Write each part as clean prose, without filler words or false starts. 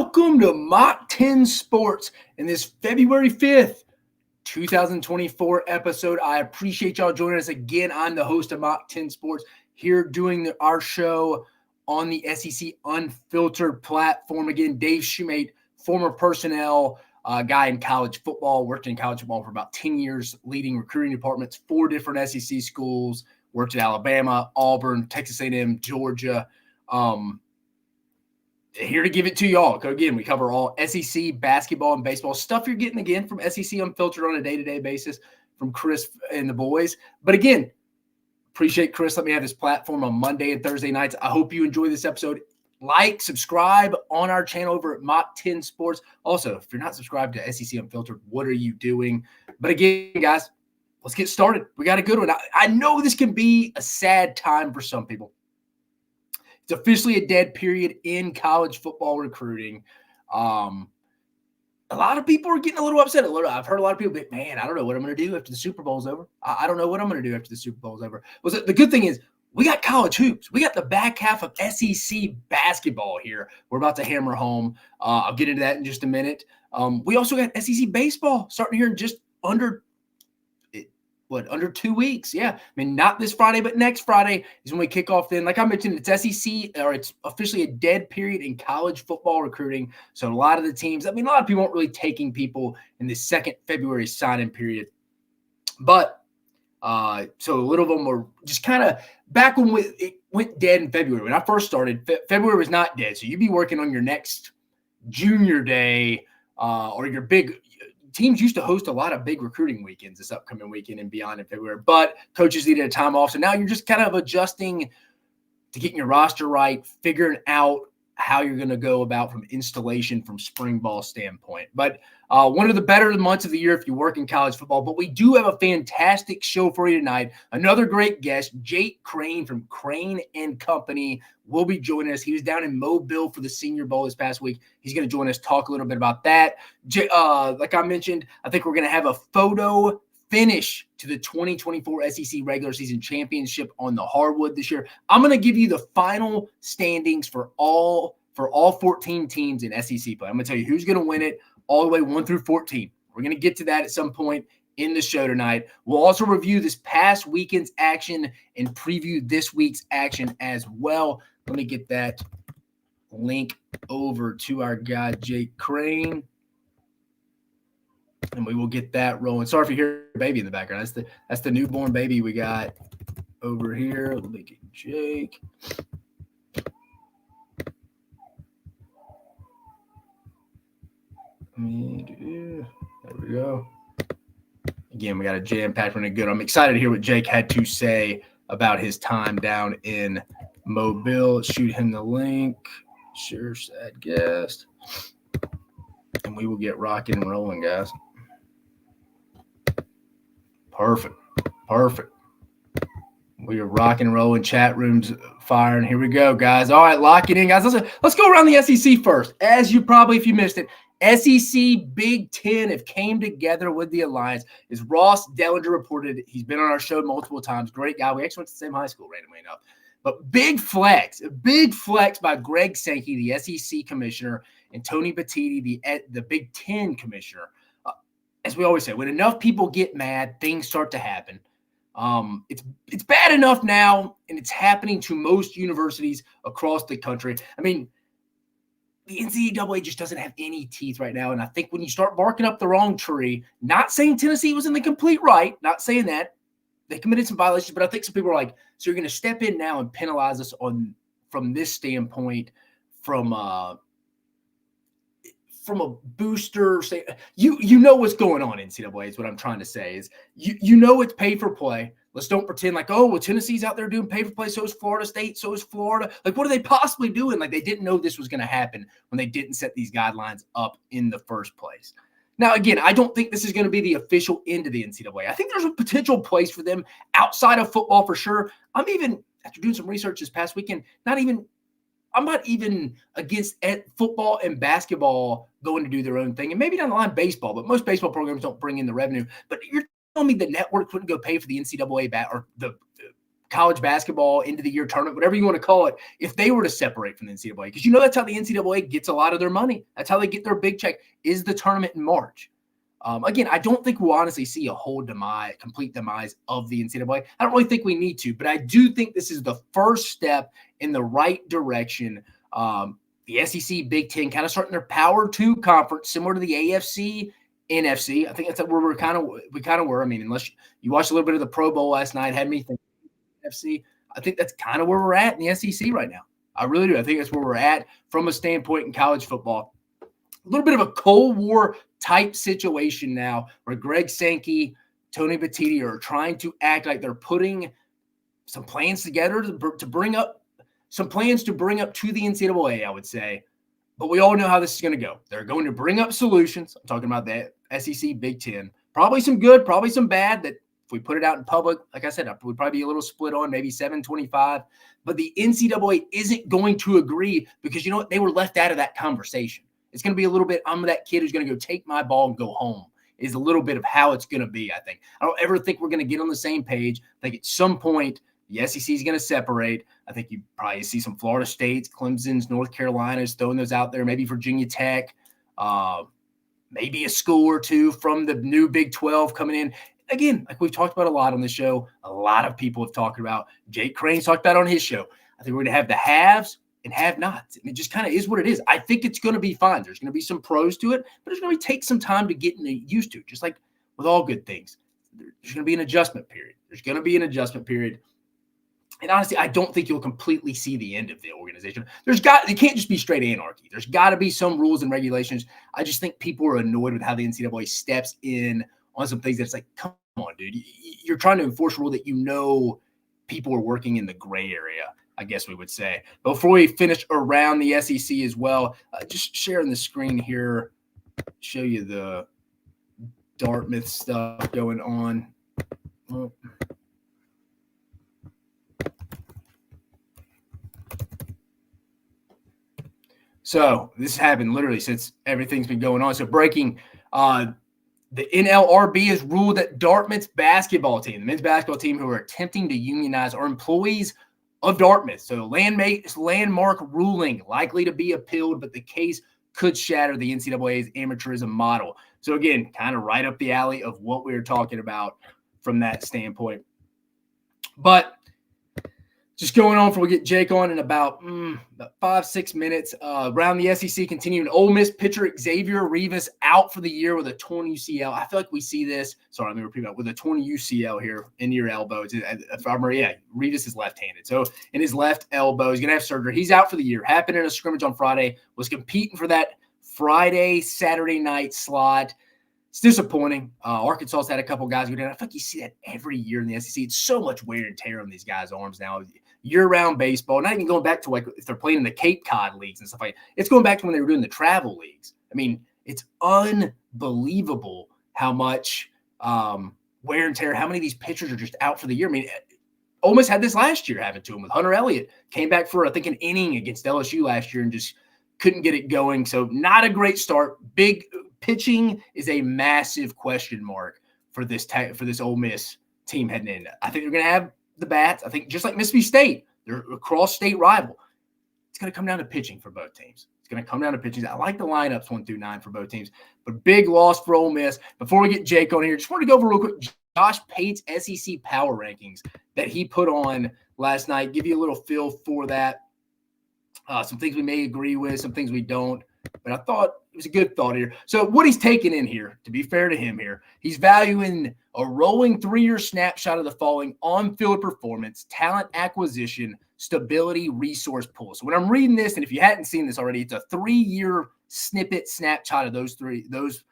Welcome to Mach 10 Sports in this February 5th, 2024 episode. I appreciate y'all joining us again. I'm the host of Mach 10 Sports here doing our show on the SEC Unfiltered platform. Again, Dave Shoemate, former personnel guy in college football, worked in college football for about 10 years, leading recruiting departments, 4 different SEC schools, worked at Alabama, Auburn, Texas A&M, Georgia. Here to give it to y'all. Again, we cover all SEC basketball and baseball stuff you're getting again from SEC Unfiltered on a day-to-day basis from Chris and the boys. But again, appreciate Chris. Let me have his platform on Monday and Thursday nights. I hope you enjoy this episode. Like, subscribe on our channel over at Mach 10 Sports. Also, if you're not subscribed to SEC Unfiltered, what are you doing? But again, guys, let's get started. We got a good one. I know this can be a sad time for some people. It's officially a dead period in college football recruiting. A lot of people are getting a little upset. I've heard a lot of people be, man, I don't know what I'm going to do after the Super Bowl's over. I don't know what I'm going to do after the Super Bowl's over. Well, the good thing is we got college hoops. We got the back half of SEC basketball here. We're about to hammer home. I'll get into that in just a minute. We also got SEC baseball starting here in just under 2 weeks? Yeah. I mean, not this Friday, but next Friday is when we kick off then. Like I mentioned, it's SEC, or it's officially a dead period in college football recruiting. So a lot of the teams, a lot of people aren't really taking people in the second February sign-in period. But so a little of them were just kind of back when it went dead in February. When I first started, February was not dead. So you'd be working on your next junior day or your big – teams used to host a lot of big recruiting weekends this upcoming weekend and beyond in February, but coaches needed a time off. So now you're just kind of adjusting to getting your roster right, figuring out how you're going to go about from installation from spring ball standpoint. But one of the better months of the year if you work in college football. But we do have a fantastic show for you tonight. Another great guest, Jake Crain from Crain Company, will be joining us. He was down in Mobile for the Senior Bowl this past week. He's going to join us, talk a little bit about that. Like I mentioned, I think we're going to have a photo finish to the 2024 SEC regular season championship on the hardwood this year. I'm going to give you the final standings for all 14 teams in SEC play. I'm going to tell you who's going to win it all the way 1 through 14. We're going to get to that at some point in the show tonight. We'll also review this past weekend's action and preview this week's action as well. Let me get that link over to our guy, Jake Crain. And we will get that rolling. Sorry if you hear a baby in the background. That's the newborn baby we got over here. Let me get Jake. There we go. Again, we got a jam-packed one and good. I'm excited to hear what Jake had to say about his time down in Mobile. Shoot him the link. Sure, sad guest. And we will get rocking and rolling, guys. Perfect. We are rocking and rolling. Chat rooms firing. Here we go, guys. All right, lock it in, guys. Let's go around the SEC first. As you probably, if you missed it, SEC Big Ten have came together with the alliance. As Ross Dellinger reported, he's been on our show multiple times. Great guy. We actually went to the same high school, randomly enough. But big flex by Greg Sankey, the SEC commissioner, and Tony Petitti, the Big Ten commissioner. As we always say, when enough people get mad, things start to happen. It's bad enough now, and it's happening to most universities across the country. I mean, the NCAA just doesn't have any teeth right now, and I think when you start barking up the wrong tree, not saying Tennessee was in the complete right, not saying that. They committed some violations, but I think some people are like, so you're going to step in now and penalize us from this standpoint, from a booster. You know what's going on in NCAA is what I'm trying to say is you know it's pay for play. Let's don't pretend like, oh, well, Tennessee's out there doing pay for play. So is Florida State. So is Florida. Like, what are they possibly doing? Like, they didn't know this was going to happen when they didn't set these guidelines up in the first place. Now, again, I don't think this is going to be the official end of the NCAA. I think there's a potential place for them outside of football for sure. I'm even, after doing some research this past weekend, I'm not even against football and basketball going to do their own thing. And maybe down the line baseball, but most baseball programs don't bring in the revenue. But you're telling me the network wouldn't go pay for the NCAA or the college basketball end of the year tournament, whatever you want to call it, if they were to separate from the NCAA, because that's how the NCAA gets a lot of their money. That's how they get their big check, is the tournament in March. Again, I don't think we'll honestly see a whole complete demise of the NCAA. I don't really think we need to, but I do think this is the first step in the right direction. The SEC, Big Ten, kind of starting their Power 2 conference, similar to the AFC, NFC. I think that's where we kind of were. I mean, unless you watched a little bit of the Pro Bowl last night, had me think NFC. I think that's kind of where we're at in the SEC right now. I really do. I think that's where we're at from a standpoint in college football. A little bit of a Cold War type situation now where Greg Sankey, Tony Batiti are trying to act like they're putting some plans together to bring up to the NCAA, I would say. But we all know how this is going to go. They're going to bring up solutions. I'm talking about the SEC, Big Ten. Probably some good, probably some bad that if we put it out in public, like I said, we'd probably be a little split on, maybe 7-25. But the NCAA isn't going to agree because you know what? They were left out of that conversation. It's going to be a little bit, I'm that kid who's going to go take my ball and go home, is a little bit of how it's going to be, I think. I don't ever think we're going to get on the same page. I think at some point, the SEC is going to separate. I think you probably see some Florida States, Clemson's, North Carolina's throwing those out there, maybe Virginia Tech, maybe a school or two from the new Big 12 coming in. Again, like we've talked about a lot on the show, a lot of people have talked about, Jake Crane's talked about on his show. I think we're going to have the haves and have-nots. And it just kind of is what it is. I think it's going to be fine. There's going to be some pros to it, but it's going to take some time to get used to, just like with all good things. There's going to be an adjustment period. And honestly, I don't think you'll completely see the end of the organization. It can't just be straight anarchy. There's got to be some rules and regulations. I just think people are annoyed with how the NCAA steps in on some things that's like, come on, dude. You're trying to enforce a rule that people are working in the gray area, I guess we would say. Before we finish around the SEC as well, just sharing the screen here, show you the Dartmouth stuff going on. Oh. So this happened literally since everything's been going on. So breaking, the NLRB has ruled that Dartmouth's basketball team, the men's basketball team who are attempting to unionize, are employees of Dartmouth. So landmark ruling likely to be appealed, but the case could shatter the NCAA's amateurism model. So again, kind of right up the alley of what we were talking about from that standpoint. But just going on before we get Jake on in about 5-6 minutes. Around the SEC, continuing. Ole Miss pitcher Xavier Rivas out for the year with a torn UCL. I feel like we see this. Sorry, let me repeat that. With a torn UCL here in your elbow. If I remember, Rivas is left-handed. So in his left elbow, he's going to have surgery. He's out for the year. Happened in a scrimmage on Friday. Was competing for that Friday, Saturday night slot. It's disappointing. Arkansas's had a couple guys go down. I feel like you see that every year in the SEC. It's so much wear and tear on these guys' arms now. Year-round baseball, not even going back to like if they're playing in the Cape Cod leagues and stuff like that. It's going back to when they were doing the travel leagues. I mean, it's unbelievable how much wear and tear, how many of these pitchers are just out for the year. I mean, Ole Miss had this last year happen to him with Hunter Elliott. Came back for, I think, an inning against LSU last year and just couldn't get it going. So not a great start. Big pitching is a massive question mark for this Ole Miss team heading in. I think they're going to have the bats. I think just like Mississippi State, they're a cross-state rival. It's going to come down to pitching for both teams. It's going to come down to pitching. I like the lineups 1 through 9 for both teams, but big loss for Ole Miss. Before we get Jake on here, just want to go over real quick Josh Pate's SEC power rankings that he put on last night. Give you a little feel for that. Some things we may agree with, some things we don't. But I thought it was a good thought here. So what he's taking in here, to be fair to him here, he's valuing a rolling 3-year snapshot of the following: on-field performance, talent acquisition, stability, resource pool. So when I'm reading this, and if you hadn't seen this already, it's a 3-year snapshot of those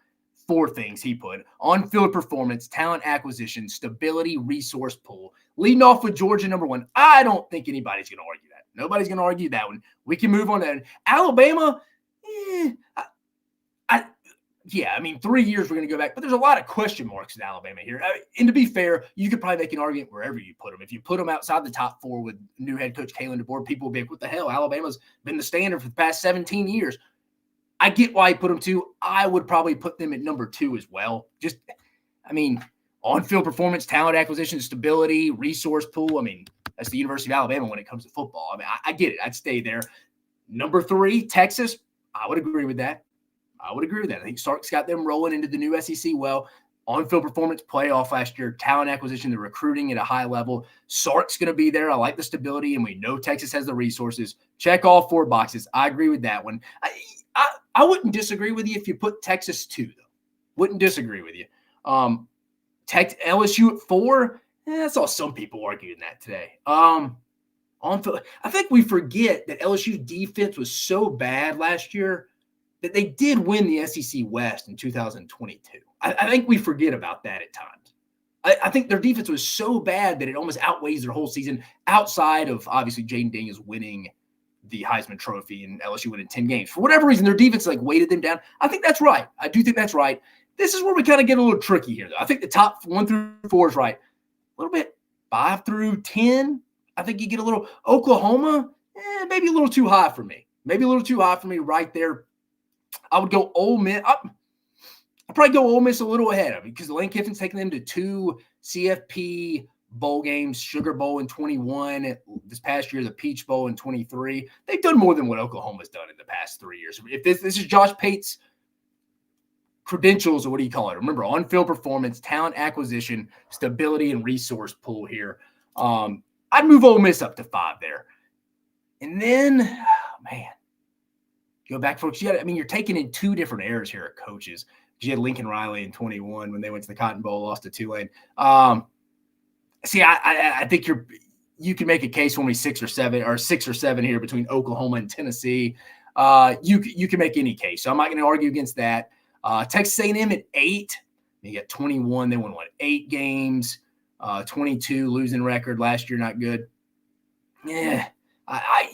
4 things he put: on-field performance, talent acquisition, stability, resource pool. Leading off with Georgia, number 1. I don't think anybody's going to argue that. Nobody's going to argue that one. We can move on to that. Alabama, I mean, 3 years we're going to go back, but there's a lot of question marks in Alabama here. And to be fair, you could probably make an argument wherever you put them. If you put them outside the top 4 with new head coach Kalen DeBoer, people will be like, what the hell? Alabama's been the standard for the past 17 years. I get why he put them 2. I would probably put them at number 2 as well. On-field performance, talent acquisition, stability, resource pool. I mean, That's the University of Alabama when it comes to football. I mean, I get it. I'd stay there. Number 3, Texas. I would agree with that. I think Sark's got them rolling into the new SEC well. On-field performance, playoff last year, talent acquisition, the recruiting at a high level. Sark's going to be there. I like the stability, and we know Texas has the resources. Check all 4 boxes. I agree with that one. I wouldn't disagree with you if you put Texas 2, though. Wouldn't disagree with you. LSU at 4, I saw some people arguing that today. I think we forget that LSU's defense was so bad last year that they did win the SEC West in 2022. I think we forget about that at times. I think their defense was so bad that it almost outweighs their whole season outside of, obviously, Jaden Daniels winning the Heisman Trophy and LSU winning 10 games. For whatever reason, their defense weighted them down. I think that's right. I do think that's right. This is where we kind of get a little tricky here, though. I think the top 1 through 4 is right. A little bit 5 through 10, I think you get a little. Oklahoma, maybe a little too high for me. Maybe a little too high for me right there. I would go Ole Miss. I'd probably go Ole Miss a little ahead of it because Lane Kiffin's taking them to 2 CFP bowl games, Sugar Bowl in 21, this past year, the Peach Bowl in 23. They've done more than what Oklahoma's done in the past 3 years. If this is Josh Pate's credentials, or what do you call it? Remember, on-field performance, talent acquisition, stability, and resource pool here. I'd move Ole Miss up to 5 there. And then, go back, folks. You're taking in 2 different eras here at coaches. You had Lincoln Riley in 21 when they went to the Cotton Bowl, lost to Tulane. I think you can make a case when we 6 or 7 here between Oklahoma and Tennessee. You can make any case. So I'm not going to argue against that. Texas A&M at 8. You got 21. They won 8 games. 22 losing record last year, not good. Yeah. I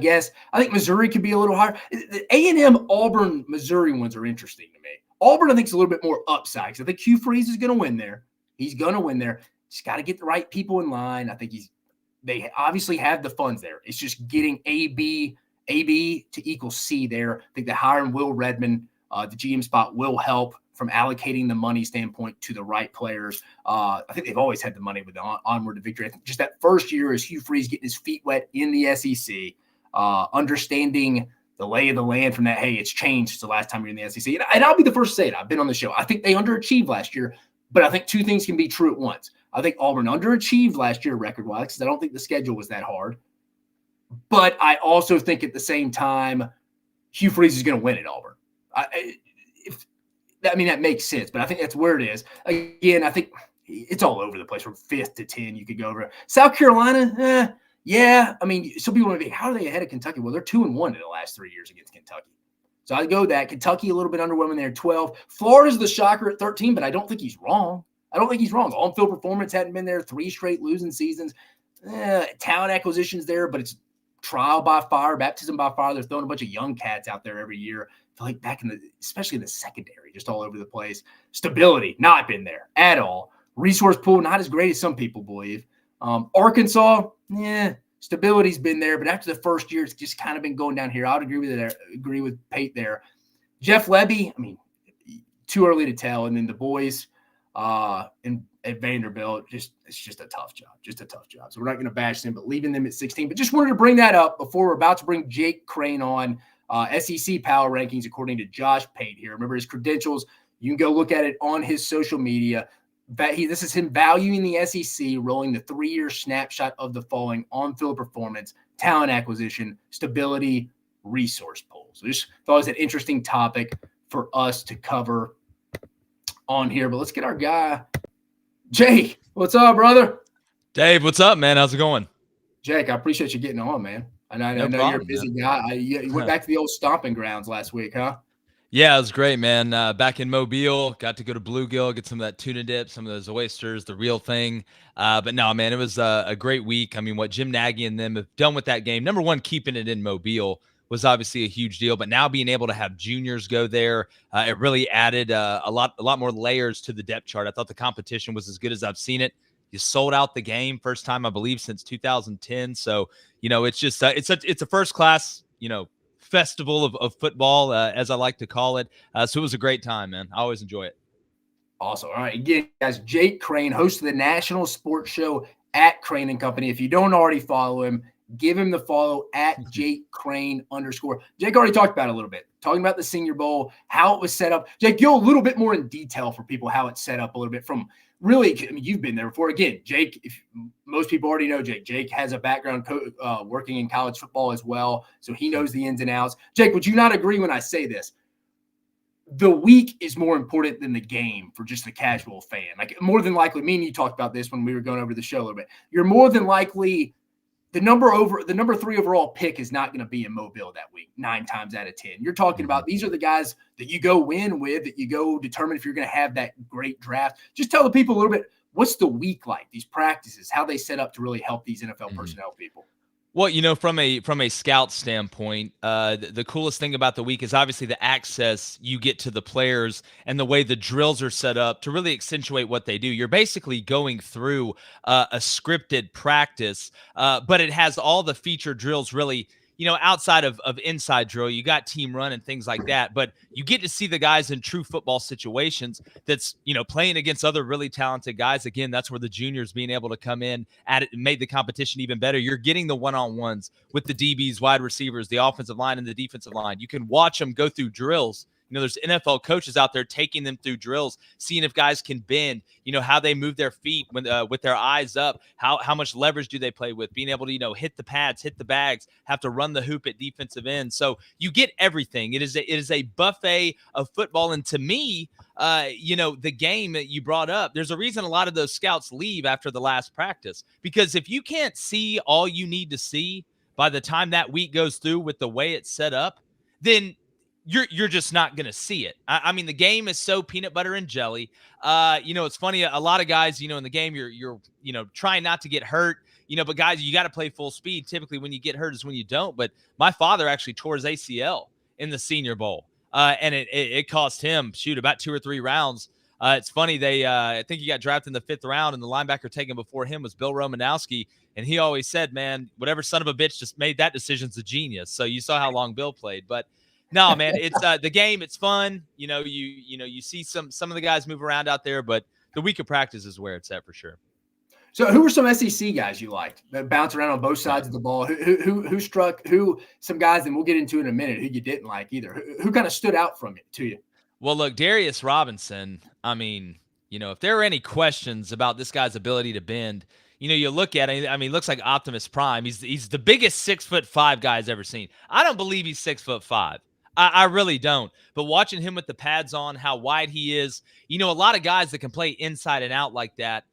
guess. I think Missouri could be a little higher. The A&M, Auburn, Missouri ones are interesting to me. Auburn, I think, is a little bit more upside because I think Hugh Freeze is going to win there. He's going to win there. Just got to get the right people in line. I think they obviously have the funds there. It's just getting AB to equal C there. I think the hiring Will Redmond, the GM spot, will help from allocating the money standpoint to the right players. I think they've always had the money with the onward to victory. I think just that first year is Hugh Freeze getting his feet wet in the SEC, understanding the lay of the land from that, hey, it's changed since the last time you're in the SEC. And I'll be the first to say it. I've been on the show. I think they underachieved last year, but I think 2 things can be true at once. I think Auburn underachieved last year record-wise because I don't think the schedule was that hard. But I also think at the same time, Hugh Freeze is going to win at Auburn. That makes sense, but I think that's where it is. Again, I think it's all over the place from 5th to 10. You could go over South Carolina. Yeah. Some people want to be, how are they ahead of Kentucky? Well, they're 2-1 in the last 3 years against Kentucky. So I'd go that. Kentucky a little bit underwhelming there, 12. Florida's the shocker at 13, but I don't think he's wrong. On-field performance hadn't been there, 3 straight losing seasons. Talent acquisition's there, but it's trial by fire, baptism by fire. They're throwing a bunch of young cats out there every year. I feel like back especially in the secondary, just all over the place. Stability, not been there at all. Resource pool, not as great as some people believe. Arkansas, stability's been there, but after the first year, it's just kind of been going down here. I would agree with Pate there. Jeff Lebby, too early to tell. And then the boys at Vanderbilt, it's just a tough job. So we're not going to bash them, but leaving them at 16. But just wanted to bring that up before we're about to bring Jake Crain on. SEC power rankings according to Josh Pate here. Remember his credentials. You can go look at it on his social media. This is him valuing the SEC, rolling the 3-year snapshot of the following: on-field performance, talent acquisition, stability, resource pool. So just thought it was an interesting topic for us to cover on here. But let's get our guy, Jake. What's up, brother? Dave, what's up, man? How's it going? Jake, I appreciate you getting on, man. I know you're a busy guy. You went back to the old stomping grounds last week, huh? Yeah, it was great, man. Back in Mobile, got to go to Bluegill, get some of that tuna dip, some of those oysters, the real thing. But no, man, it was a great week. What Jim Nagy and them have done with that game, number one, keeping it in Mobile was obviously a huge deal. But now being able to have juniors go there, it really added a lot more layers to the depth chart. I thought the competition was as good as I've seen it. You sold out the game, first time, I believe, since 2010. So, it's just it's a first class, festival of football, as I like to call it. So it was a great time, man. I always enjoy it. Awesome. All right. Again, guys, Jake Crain, host of the national sports show at Crain Company. If you don't already follow him, give him the follow at Jake Crain _. Jake already talked about it a little bit, talking about the Senior Bowl, how it was set up. Jake, go a little bit more in detail for people how it's set up a little bit from really, I mean, you've been there before. Again, Jake, if most people already know Jake has a background working in college football as well, so he knows the ins and outs. Jake, would you not agree when I say this? The week is more important than the game for just the casual fan. Like, more than likely, me and you talked about this when we were going over the show a little bit. You're more than likely the number 3 overall pick is not going to be in Mobile that week 9 times out of 10. You're talking about these are the guys that you go win with, that you go determine if you're going to have that great draft. Just tell the people a little bit, what's the week like, these practices, how they set up to really help these NFL personnel people. Well, from a scout standpoint, the coolest thing about the week is obviously the access you get to the players and the way the drills are set up to really accentuate what they do. You're basically going through a scripted practice, but it has all the feature drills really, outside of inside drill. You got team run and things like that, but you get to see the guys in true football situations that's, playing against other really talented guys. Again, that's where the juniors being able to come in at it and made the competition even better. You're getting the one-on-ones with the DBs, wide receivers, the offensive line, and the defensive line. You can watch them go through drills. There's NFL coaches out there taking them through drills, seeing if guys can bend, how they move their feet when with their eyes up, how much leverage do they play with, being able to, hit the pads, hit the bags, have to run the hoop at defensive end. So you get everything. It is a buffet of football. And to me, the game that you brought up, there's a reason a lot of those scouts leave after the last practice, because if you can't see all you need to see by the time that week goes through with the way it's set up, then you're just not going to see it. I mean, the game is so peanut butter and jelly. It's funny. A lot of guys, in the game, you're trying not to get hurt, but guys, you got to play full speed. Typically when you get hurt is when you don't. But my father actually tore his ACL in the Senior Bowl. And it cost him, about 2 or 3 rounds. It's funny. I think he got drafted in the 5th round, and the linebacker taken before him was Bill Romanowski. And he always said, man, whatever son of a bitch just made that decision's a genius. So you saw how long Bill played. But no, man, it's the game. It's fun. You see some of the guys move around out there, but the week of practice is where it's at for sure. So who were some SEC guys you liked that bounce around on both sides of the ball? Who struck some guys, and we'll get into in a minute, who you didn't like either. Who kind of stood out from it to you? Well, look, Darius Robinson, I mean, if there are any questions about this guy's ability to bend, you look at it, I mean, he looks like Optimus Prime. He's the biggest 6'5" guy I've ever seen. I don't believe he's 6'5". I really don't. But watching him with the pads on, how wide he is, a lot of guys that can play inside and out like that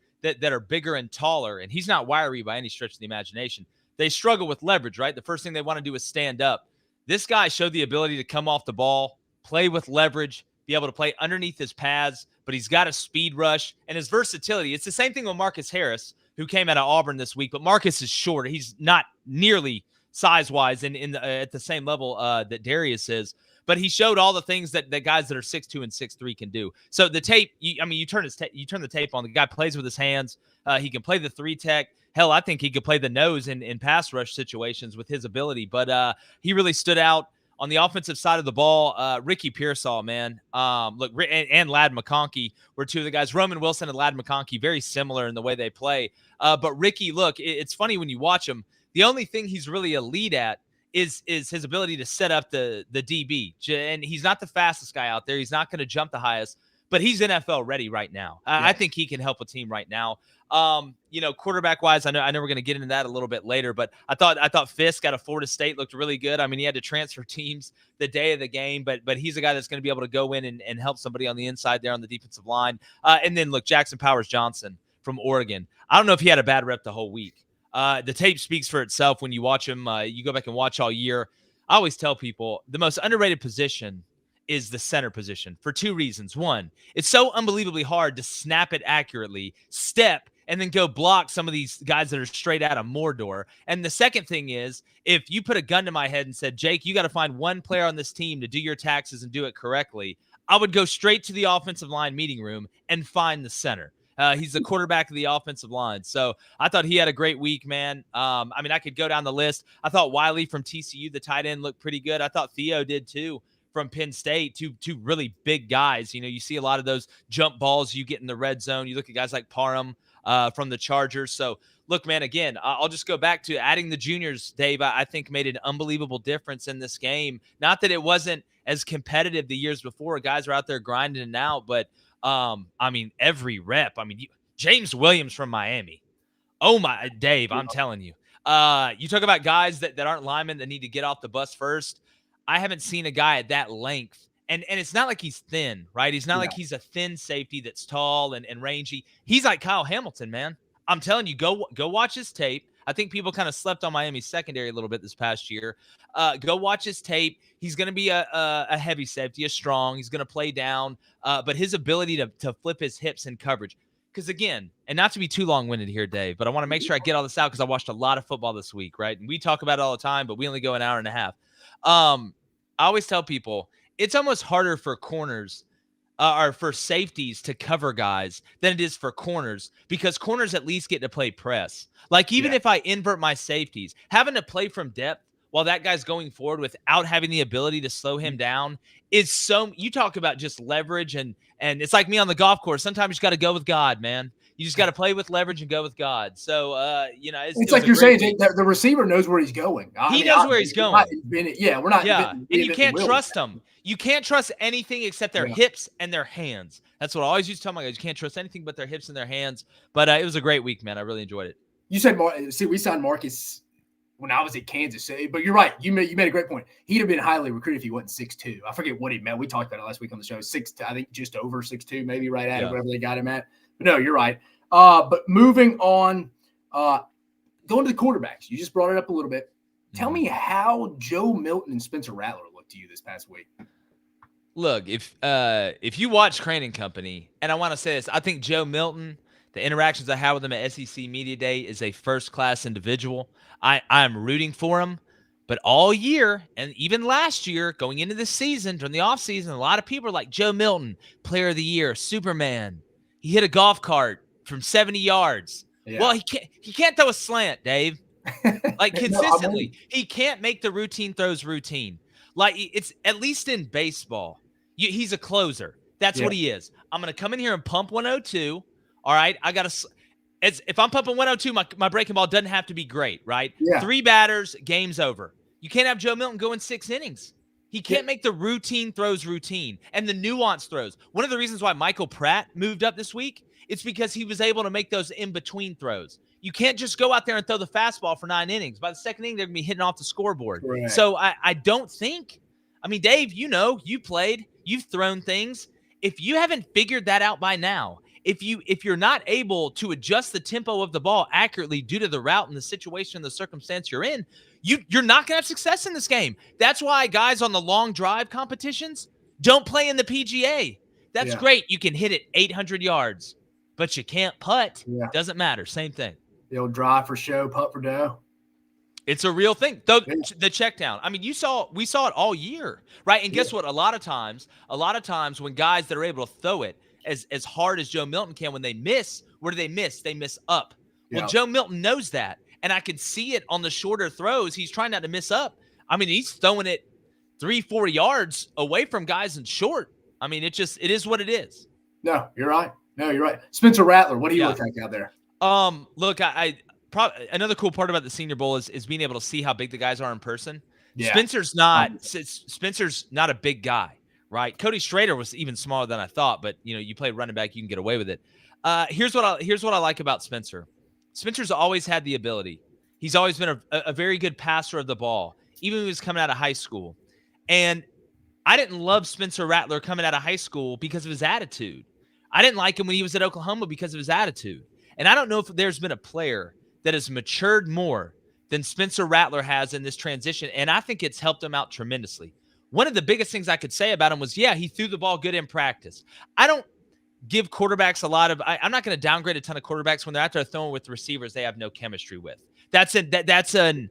are bigger and taller, and he's not wiry by any stretch of the imagination. They struggle with leverage, right? The first thing they want to do is stand up. This guy showed the ability to come off the ball, play with leverage, be able to play underneath his pads, but he's got a speed rush and his versatility. It's the same thing with Marcus Harris, who came out of Auburn this week, but Marcus is short. He's not nearly size-wise at the same level that Darius is, but he showed all the things that guys that are 6'2" and 6'3" can do. So the tape, you turn the tape on. The guy plays with his hands. He can play the 3-tech. Hell, I think he could play the nose in pass rush situations with his ability. But he really stood out on the offensive side of the ball. Ricky Pearsall, man. Look, and Ladd McConkey were 2 of the guys. Roman Wilson and Ladd McConkey, very similar in the way they play. But Ricky, look, it's funny when you watch him. The only thing he's really elite at is his ability to set up the DB. And he's not the fastest guy out there. He's not going to jump the highest, but he's NFL ready right now. I think he can help a team right now. Quarterback wise, I know we're going to get into that a little bit later, but I thought Fisk out of Florida State looked really good. I mean, he had to transfer teams the day of the game, but he's a guy that's going to be able to go in and help somebody on the inside there on the defensive line. And then look, Jackson Powers Johnson from Oregon. I don't know if he had a bad rep the whole week. The tape speaks for itself when you watch him. You go back and watch all year. I always tell people the most underrated position is the center position for 2 reasons. One, it's so unbelievably hard to snap it accurately, step, and then go block some of these guys that are straight out of Mordor. And the second thing is, if you put a gun to my head and said, Jake, you got to find one player on this team to do your taxes and do it correctly, I would go straight to the offensive line meeting room and find the center. He's the quarterback of the offensive line. So I thought he had a great week, man. I could go down the list. I thought Wiley from TCU, the tight end, looked pretty good. I thought Theo did too from Penn State, two really big guys. You see a lot of those jump balls you get in the red zone. You look at guys like Parham from the Chargers. So look, man, again, I'll just go back to adding the juniors, Dave. I think made an unbelievable difference in this game. Not that it wasn't as competitive the years before. Guys are out there grinding it out, but I mean, every rep. I mean, James Williams from Miami. Oh my, Dave, I'm telling you. You talk about guys that aren't linemen that need to get off the bus first. I haven't seen a guy at that length. And it's not like he's thin, right? He's not like he's a thin safety that's tall and rangy. He's like Kyle Hamilton, man. I'm telling you, go watch his tape. I think people kind of slept on Miami's secondary a little bit this past year. Go watch his tape. He's going to be a heavy safety, a strong. He's going to play down, but his ability to flip his hips in coverage. Because again, and not to be too long-winded here, Dave, but I want to make sure I get all this out because I watched a lot of football this week, right? And we talk about it all the time, but we only go an hour and a half. I always tell people it's almost harder for corners or for safeties to cover guys than it is for corners because corners at least get to play press. Like even if I invert my safeties, having to play from depth while that guy's going forward without having the ability to slow him down is so – you talk about just leverage and it's like me on the golf course. Sometimes you just got to go with God, man. You just got to play with leverage and go with God. So, it's like you're saying the receiver knows where he's going. He knows where he's going. We're not. Yeah, and you can't trust them. You can't trust anything except their hips and their hands. That's what I always used to tell my guys. You can't trust anything but their hips and their hands. But it was a great week, man. I really enjoyed it. You said, we signed Marcus when I was at Kansas City, but you're right. You made a great point. He'd have been highly recruited if he wasn't 6'2". I forget what he meant. We talked about it last week on the show. 6'2", I think just over 6'2", maybe right at it, whatever they got him at. But no, you're right. But moving on, going to the quarterbacks. You just brought it up a little bit. Tell me how Joe Milton and Spencer Rattler looked to you this past week. Look, if you watch Crain Company, and I want to say this, I think Joe Milton, the interactions I had with him at SEC Media Day, is a first-class individual. I'm rooting for him. But all year, and even last year, going into this season, during the offseason, a lot of people are like, Joe Milton, player of the year, Superman. He hit a golf cart from 70 yards. Yeah. Well, he can't throw a slant, Dave. Like consistently. He can't make the routine throws routine. Like it's at least in baseball. He's a closer. That's what he is. I'm going to come in here and pump 102. All right. If I'm pumping 102, my breaking ball doesn't have to be great, right? Yeah. 3 batters, game's over. You can't have Joe Milton go in 6 innings. He can't make the routine throws routine and the nuanced throws. One of the reasons why Michael Pratt moved up this week, it's because he was able to make those in-between throws. You can't just go out there and throw the fastball for 9 innings. By the second inning, they're going to be hitting off the scoreboard. Right. So I don't think – I mean, Dave, you played. You've thrown things. If you haven't figured that out by now, if you're not able to adjust the tempo of the ball accurately due to the route and the situation and the circumstance you're in, you're not going to have success in this game. That's why guys on the long drive competitions don't play in the PGA. That's great. You can hit it 800 yards, but you can't putt. Yeah. Doesn't matter. Same thing. They'll drive for show, putt for dough. It's a real thing. The check down. I mean, we saw it all year, right? And guess what? A lot of times when guys that are able to throw it as hard as Joe Milton can, when they miss, where do they miss? They miss up. Well, Joe Milton knows that. And I can see it on the shorter throws. He's trying not to miss up. I mean, he's throwing it 3-4 yards away from guys in short. I mean, it is what it is. No, you're right. Spencer Rattler, what do you look like out there? Look, I probably another cool part about the Senior Bowl is being able to see how big the guys are in person. Yeah. Spencer's not a big guy, right? Cody Schrader was even smaller than I thought, but you play running back, you can get away with it. Here's what I like about Spencer. Spencer's always had the ability. He's always been a very good passer of the ball, even when he was coming out of high school. And I didn't love Spencer Rattler coming out of high school because of his attitude. I didn't like him when he was at Oklahoma because of his attitude. And I don't know if there's been a player that has matured more than Spencer Rattler has in this transition, and I think it's helped him out tremendously. One of the biggest things I could say about him was, he threw the ball good in practice. I don't give quarterbacks a lot of – I'm not going to downgrade a ton of quarterbacks when they're out there throwing with receivers they have no chemistry with. That's an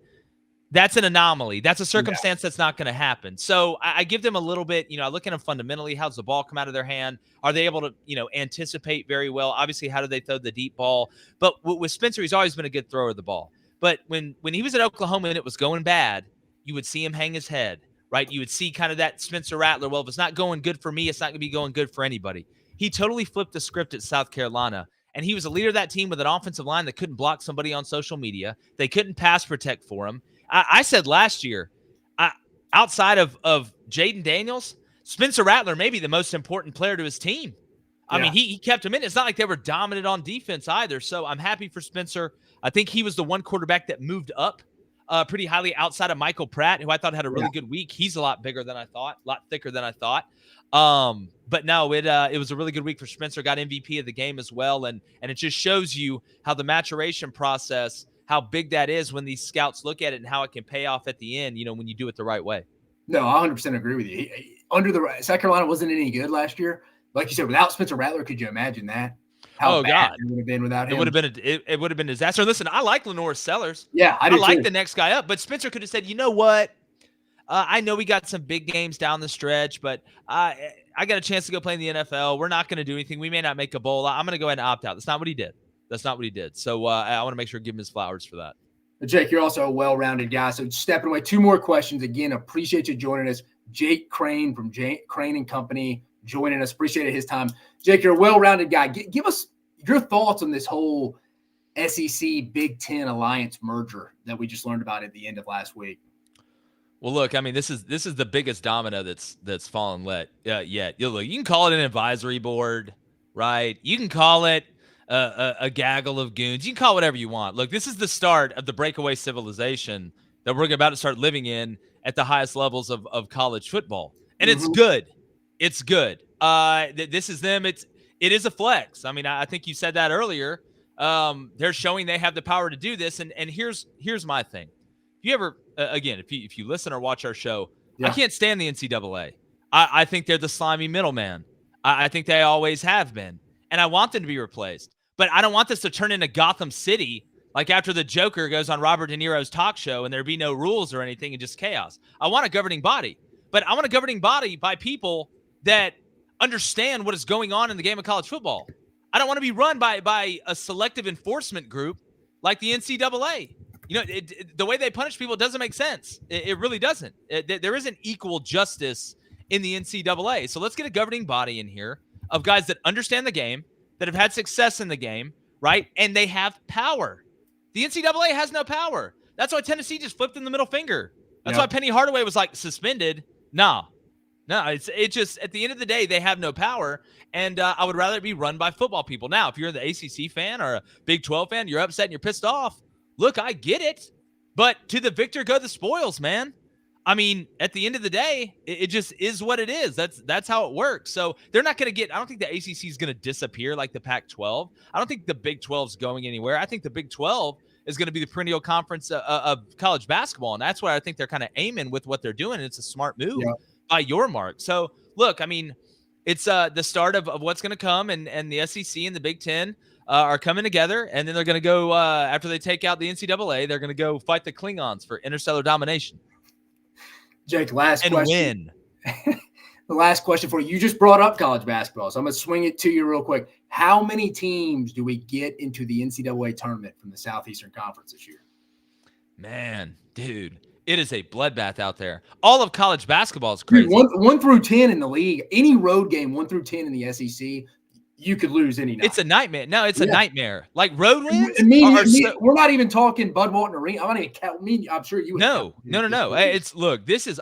anomaly. That's a circumstance that's not going to happen. So I give them a little bit, I look at them fundamentally. How's the ball come out of their hand? Are they able to, anticipate very well? Obviously, how do they throw the deep ball? But with Spencer, he's always been a good thrower of the ball. But when he was at Oklahoma and it was going bad, you would see him hang his head, right? You would see kind of that Spencer Rattler. Well, if it's not going good for me, it's not going to be going good for anybody. He totally flipped the script at South Carolina. and he was a leader of that team with an offensive line that couldn't block somebody on social media. They couldn't pass protect for him. I said last year, outside of Jaden Daniels, Spencer Rattler may be the most important player to his team. I mean, he kept him in. It's not like they were dominant on defense either. So I'm happy for Spencer. I think he was the one quarterback that moved up pretty highly outside of Michael Pratt, who I thought had a really good week. He's a lot bigger than I thought, a lot thicker than I thought. But no, it was a really good week for Spencer. Got MVP of the game as well, and it just shows you how the maturation process, how big that is when these scouts look at it, and how it can pay off at the end. When you do it the right way. No, I 100% agree with you. South Carolina wasn't any good last year. Like you said, without Spencer Rattler, could you imagine that? How bad it would have been without him. It would have been a disaster. Listen, I like Lenore Sellers. Yeah, I like the next guy up, but Spencer could have said, you know what? I know we got some big games down the stretch, but I got a chance to go play in the NFL. We're not going to do anything. We may not make a bowl. I'm going to go ahead and opt out. That's not what he did. So I want to make sure to give him his flowers for that. Jake, you're also a well-rounded guy. So stepping away, 2 more questions. Again, appreciate you joining us. Jake Crain from Crain Company joining us. Appreciated his time. Jake, you're a well-rounded guy. Give us your thoughts on this whole SEC Big Ten Alliance merger that we just learned about at the end of last week. Well, look, I mean, this is the biggest domino that's fallen yet. You can call it an advisory board, right? You can call it a gaggle of goons. You can call it whatever you want. Look, this is the start of the breakaway civilization that we're about to start living in at the highest levels of college football. And it's good. It's good. This is them. It is a flex. I mean, I think you said that earlier. They're showing they have the power to do this. And here's my thing. If you ever, again, if you listen or watch our show, I can't stand the NCAA. I think they're the slimy middleman. I think they always have been. And I want them to be replaced. But I don't want this to turn into Gotham City, like after the Joker goes on Robert De Niro's talk show and there be no rules or anything and just chaos. I want a governing body. But I want a governing body by people that understand what is going on in the game of college football. I don't want to be run by a selective enforcement group like the NCAA. The way they punish people doesn't make sense. It really doesn't. There isn't equal justice in the NCAA. So let's get a governing body in here of guys that understand the game, that have had success in the game, right? And they have power. The NCAA has no power. That's why Tennessee just flipped in the middle finger. That's why Penny Hardaway was like suspended. No, it's just at the end of the day, they have no power. And I would rather it be run by football people. Now, if you're the ACC fan or a Big 12 fan, you're upset and you're pissed off. Look, I get it. But to the victor go the spoils, man. I mean, at the end of the day, it just is what it is. That's how it works. So they're not going to I don't think the ACC is going to disappear like the Pac-12. I don't think the Big 12 is going anywhere. I think the Big 12 is going to be the perennial conference of college basketball. And that's where I think they're kind of aiming with what they're doing. It's a smart move by your mark. So look, I mean, it's the start of what's going to come, and the SEC and the Big Ten are coming together, and then they're going to go, after they take out the NCAA, they're going to go fight the Klingons for interstellar domination. Jake, last question. Win. The last question for you. You just brought up college basketball, so I'm going to swing it to you real quick. How many teams do we get into the NCAA tournament from the Southeastern Conference this year? Man, dude, it is a bloodbath out there. All of college basketball is crazy. Dude, 1 through 10 in the league, any road game 1 through 10 in the SEC, you could lose any night. It's a nightmare. No, it's a nightmare. Like road wins. We're not even talking Bud Walton Arena. I'm not even counting. I'm sure you would. No.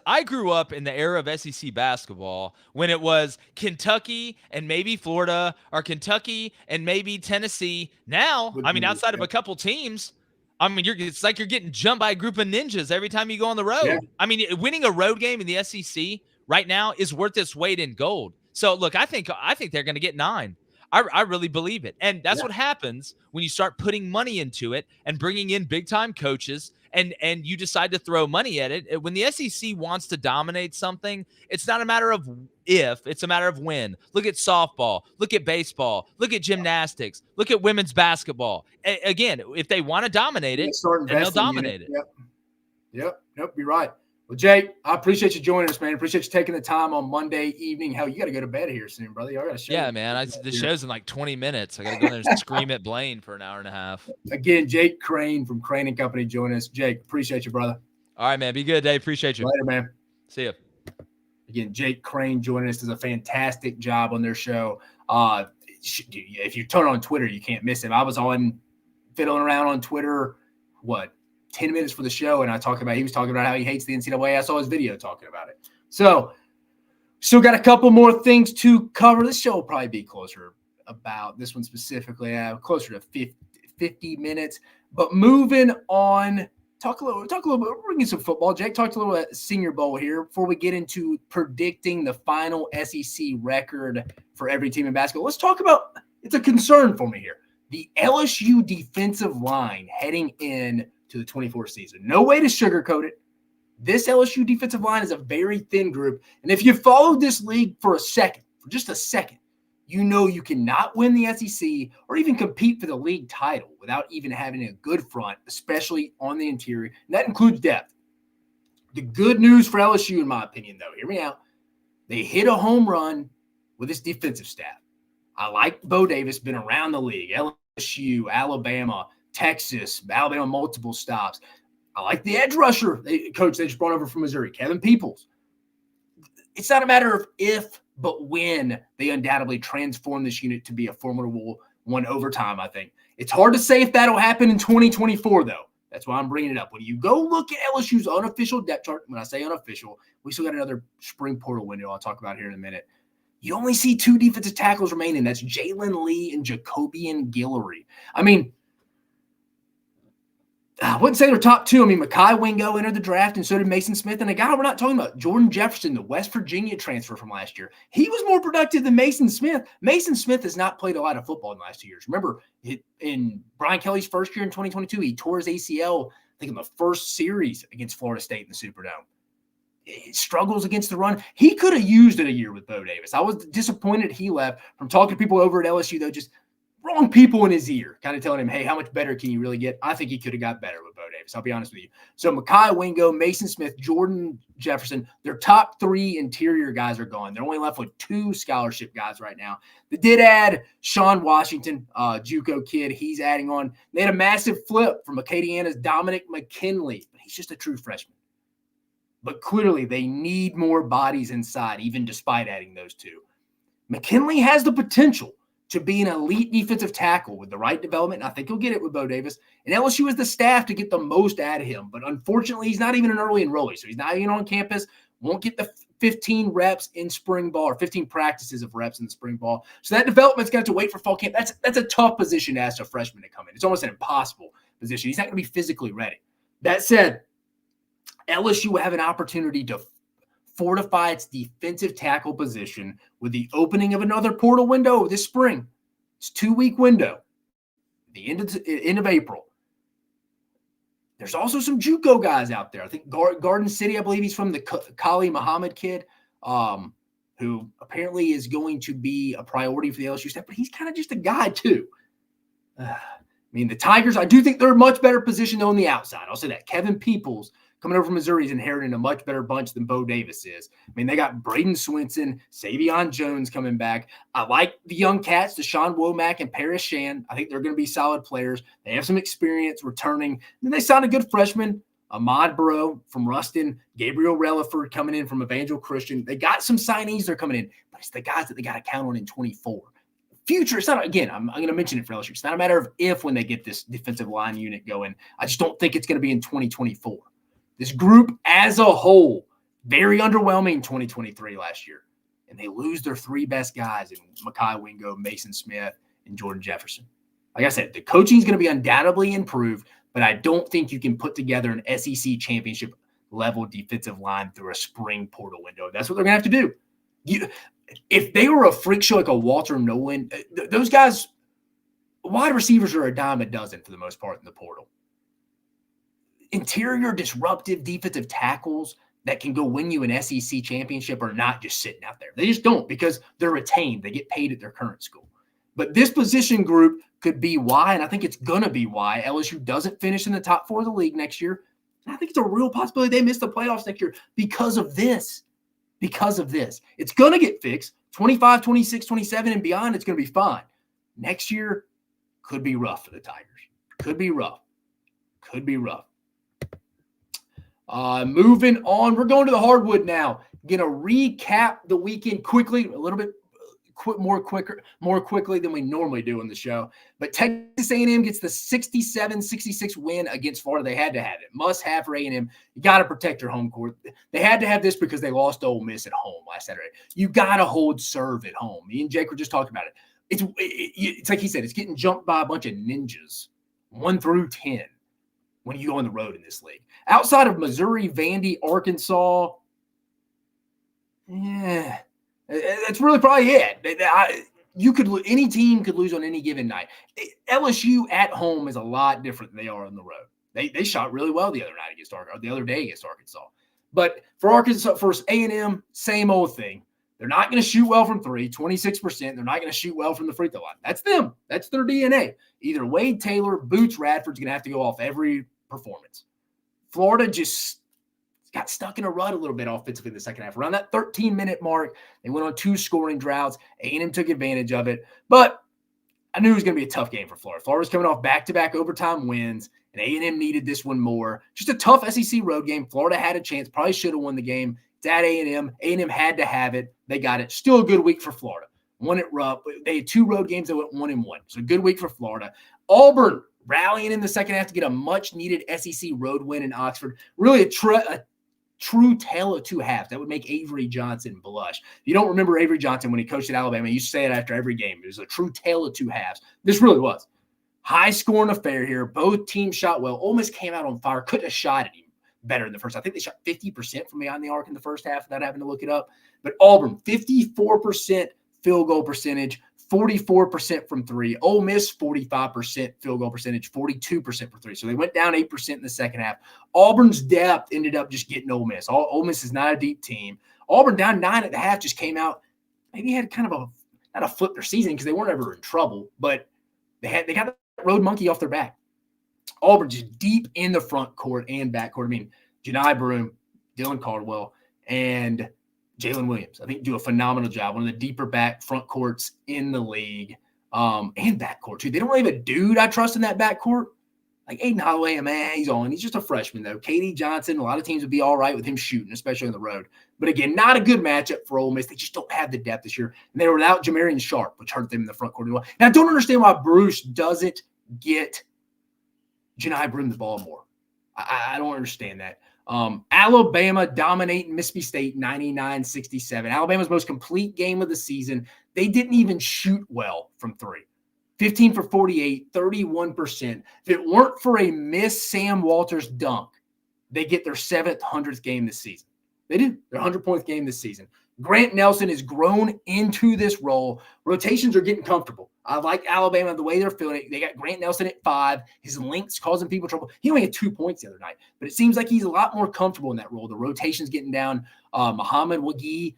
I grew up in the era of SEC basketball when it was Kentucky and maybe Florida, or Kentucky and maybe Tennessee. Now, I mean, outside of a couple teams, I mean, it's like you're getting jumped by a group of ninjas every time you go on the road. Yeah. I mean, winning a road game in the SEC right now is worth its weight in gold. So look, I think they're going to get 9. I really believe it. And that's what happens when you start putting money into it and bringing in big time coaches and you decide to throw money at it. When the SEC wants to dominate something, it's not a matter of if, it's a matter of when. Look at softball, look at baseball, look at gymnastics, look at women's basketball. Again, if they want to dominate it, then they'll dominate it. Yep, you're right. Well, Jake, I appreciate you joining us, man. Appreciate you taking the time on Monday evening. Hell, you got to go to bed here soon, brother. I got a show. Yeah, man. The show's in like 20 minutes. I got to go in there and scream at Blaine for an hour and a half. Again, Jake Crain from Crain Company joining us. Jake, appreciate you, brother. All right, man. Be good, Dave. Appreciate you. Later, man. See you. Again, Jake Crain joining us, does a fantastic job on their show. if you turn on Twitter, you can't miss him. I was fiddling around on Twitter, 10 minutes for the show, and he was talking about how he hates the NCAA. I saw his video talking about it. So still got a couple more things to cover. This show will probably be closer about this one specifically, closer to 50 minutes. But moving on, talk a little bit, we're bringing some football. Jake talked a little about Senior Bowl here before we get into predicting the final SEC record for every team in basketball. Let's talk about, it's a concern for me here, the LSU defensive line heading in to the 24 season. No way to sugarcoat it. This LSU defensive line is a very thin group. And if you followed this league for just a second, you know you cannot win the SEC or even compete for the league title without even having a good front, especially on the interior. And that includes depth. The good news for LSU, in my opinion, though, hear me out. They hit a home run with this defensive staff. I like Bo Davis, been around the league, LSU, Alabama, Texas, Alabama, multiple stops. I like the edge rusher coach they just brought over from Missouri, Kevin Peoples. It's not a matter of if, but when they undoubtedly transform this unit to be a formidable one over time, I think. It's hard to say if that'll happen in 2024, though. That's why I'm bringing it up. When you go look at LSU's unofficial depth chart, when I say unofficial, we still got another spring portal window I'll talk about here in a minute. You only see 2 defensive tackles remaining. That's Jalen Lee and Jacobian Guillory. I mean, I wouldn't say they're top 2. I mean, Mekhi Wingo entered the draft, and so did Mason Smith. And a guy we're not talking about, Jordan Jefferson, the West Virginia transfer from last year. He was more productive than Mason Smith. Mason Smith has not played a lot of football in the last 2 years. Remember, in Brian Kelly's first year in 2022, he tore his ACL, I think, in the first series against Florida State in the Superdome. He struggles against the run. He could have used it a year with Bo Davis. I was disappointed he left. From talking to people over at LSU, though, just wrong people in his ear, kind of telling him, hey, how much better can you really get? I think he could have got better with Bo Davis. I'll be honest with you. So Mekhi Wingo, Mason Smith, Jordan Jefferson, their top 3 interior guys are gone. They're only left with 2 scholarship guys right now. They did add Sean Washington, JUCO kid. He's adding on. They had a massive flip from Acadiana's Dominic McKinley, but he's just a true freshman. But clearly they need more bodies inside, even despite adding those 2. McKinley has the potential to be an elite defensive tackle with the right development, and I think he'll get it with Bo Davis. And LSU has the staff to get the most out of him. But unfortunately, he's not even an early enrollee, so he's not even on campus, won't get the 15 reps in spring ball or 15 practices of reps in the spring ball. So that development's got to wait for fall camp. That's a tough position to ask a freshman to come in. It's almost an impossible position. He's not going to be physically ready. That said, LSU will have an opportunity to fortify its defensive tackle position with the opening of another portal window this spring. It's a 2-week window, the end of April. There's also some JUCO guys out there. I think Garden City, I believe he's from the Kali Muhammad kid, who apparently is going to be a priority for the LSU staff, but he's kind of just a guy too. I mean, the Tigers, I do think they're a much better position though on the outside. I'll say that. Kevin Peoples, coming over from Missouri, is inheriting a much better bunch than Bo Davis is. I mean, they got Braden Swinson, Savion Jones coming back. I like the young cats, Deshaun Womack and Paris Shan. I think they're going to be solid players. They have some experience returning. And then they signed a good freshman, Ahmad Burrow from Ruston, Gabriel Relaford coming in from Evangel Christian. They got some signees that are coming in, but it's the guys that they got to count on in 24. Future, it's not, again, I'm going to mention it for LSU. It's not a matter of if when they get this defensive line unit going. I just don't think it's going to be in 2024. This group as a whole, very underwhelming in 2023 last year. And they lose their 3 best guys in Mekhi Wingo, Mason Smith, and Jordan Jefferson. Like I said, the coaching is going to be undoubtedly improved, but I don't think you can put together an SEC championship level defensive line through a spring portal window. That's what they're going to have to do. If they were a freak show like a Walter Nolan, those guys, wide receivers are a dime a dozen for the most part in the portal. Interior disruptive defensive tackles that can go win you an SEC championship are not just sitting out there. They just don't, because they're retained. They get paid at their current school. But this position group could be why, and I think it's going to be why, LSU doesn't finish in the top 4 of the league next year. And I think it's a real possibility they miss the playoffs next year because of this. Because of this. It's going to get fixed. 25, 26, 27, and beyond, it's going to be fine. Next year could be rough for the Tigers. Could be rough. Could be rough. Moving on, we're going to the hardwood now. Going to recap the weekend quickly, a little bit more quickly than we normally do on the show. But Texas A&M gets the 67-66 win against Florida. They had to have it. Must have for A&M. You got to protect their home court. They had to have this because they lost to Ole Miss at home last Saturday. You got to hold serve at home. Me and Jake were just talking about it. It's like he said, it's getting jumped by a bunch of ninjas, 1 through 10, when you go on the road in this league. Outside of Missouri, Vandy, Arkansas, yeah, that's really probably it. Any team could lose on any given night. LSU at home is a lot different than they are on the road. They shot really well the other night against Arkansas, the other day against Arkansas. But for Arkansas, for A&M, same old thing. They're not going to shoot well from three, 26%. They're not going to shoot well from the free throw line. That's them. That's their DNA. Either Wade Taylor, Boots Radford's going to have to go off every performance. Florida just got stuck in a rut a little bit offensively in the second half. Around that 13-minute mark, they went on 2 scoring droughts. A&M took advantage of it. But I knew it was going to be a tough game for Florida. Florida was coming off back-to-back overtime wins, and A&M needed this one more. Just a tough SEC road game. Florida had a chance. Probably should have won the game. It's at A&M. A&M had to have it. They got it. Still a good week for Florida. Won at Rupp. They had 2 road games that went 1-1. So a good week for Florida. Auburn rallying in the second half to get a much-needed SEC road win in Oxford. Really a true tale of 2 halves. That would make Avery Johnson blush. If you don't remember Avery Johnson when he coached at Alabama, he used to say it after every game. It was a true tale of 2 halves. This really was. High-scoring affair here. Both teams shot well. Ole Miss came out on fire. Couldn't have shot it even better in the first. I think they shot 50% from behind the arc in the first half without having to look it up. But Auburn, 54% field goal percentage, 44% from 3. Ole Miss, 45% field goal percentage, 42% for 3. So they went down 8% in the second half. Auburn's depth ended up just getting Ole Miss. Ole Miss is not a deep team. Auburn down 9 at the half just came out. Maybe had kind of not a flip their season because they weren't ever in trouble, but they got the road monkey off their back. Auburn just deep in the front court and back court. I mean, Janai Broome, Dylan Caldwell, and Jalen Williams, I think, do a phenomenal job. One of the deeper back front courts in the league, and back court too. They don't really have a dude I trust in that back court. Like Aiden Holloway, man, he's on. He's just a freshman though. KD Johnson, a lot of teams would be all right with him shooting, especially on the road. But again, not a good matchup for Ole Miss. They just don't have the depth this year. And they were without Jamarian Sharp, which hurt them in the front court as well. Now, I don't understand why Bruce doesn't get Janai Broome the ball more. I don't understand that. Alabama dominating Mississippi State 99-67. Alabama's most complete game of the season. They didn't even shoot well from 3. 15 for 48, 31%. If it weren't for a miss Sam Walters dunk, they get their 700th game this season. They did. Their 100-point game this season. Grant Nelson has grown into this role. Rotations are getting comfortable. I like Alabama, the way they're feeling it. They got Grant Nelson at 5. His length's causing people trouble. He only had 2 points the other night, but it seems like he's a lot more comfortable in that role. The rotation's getting down. Muhammad Wagi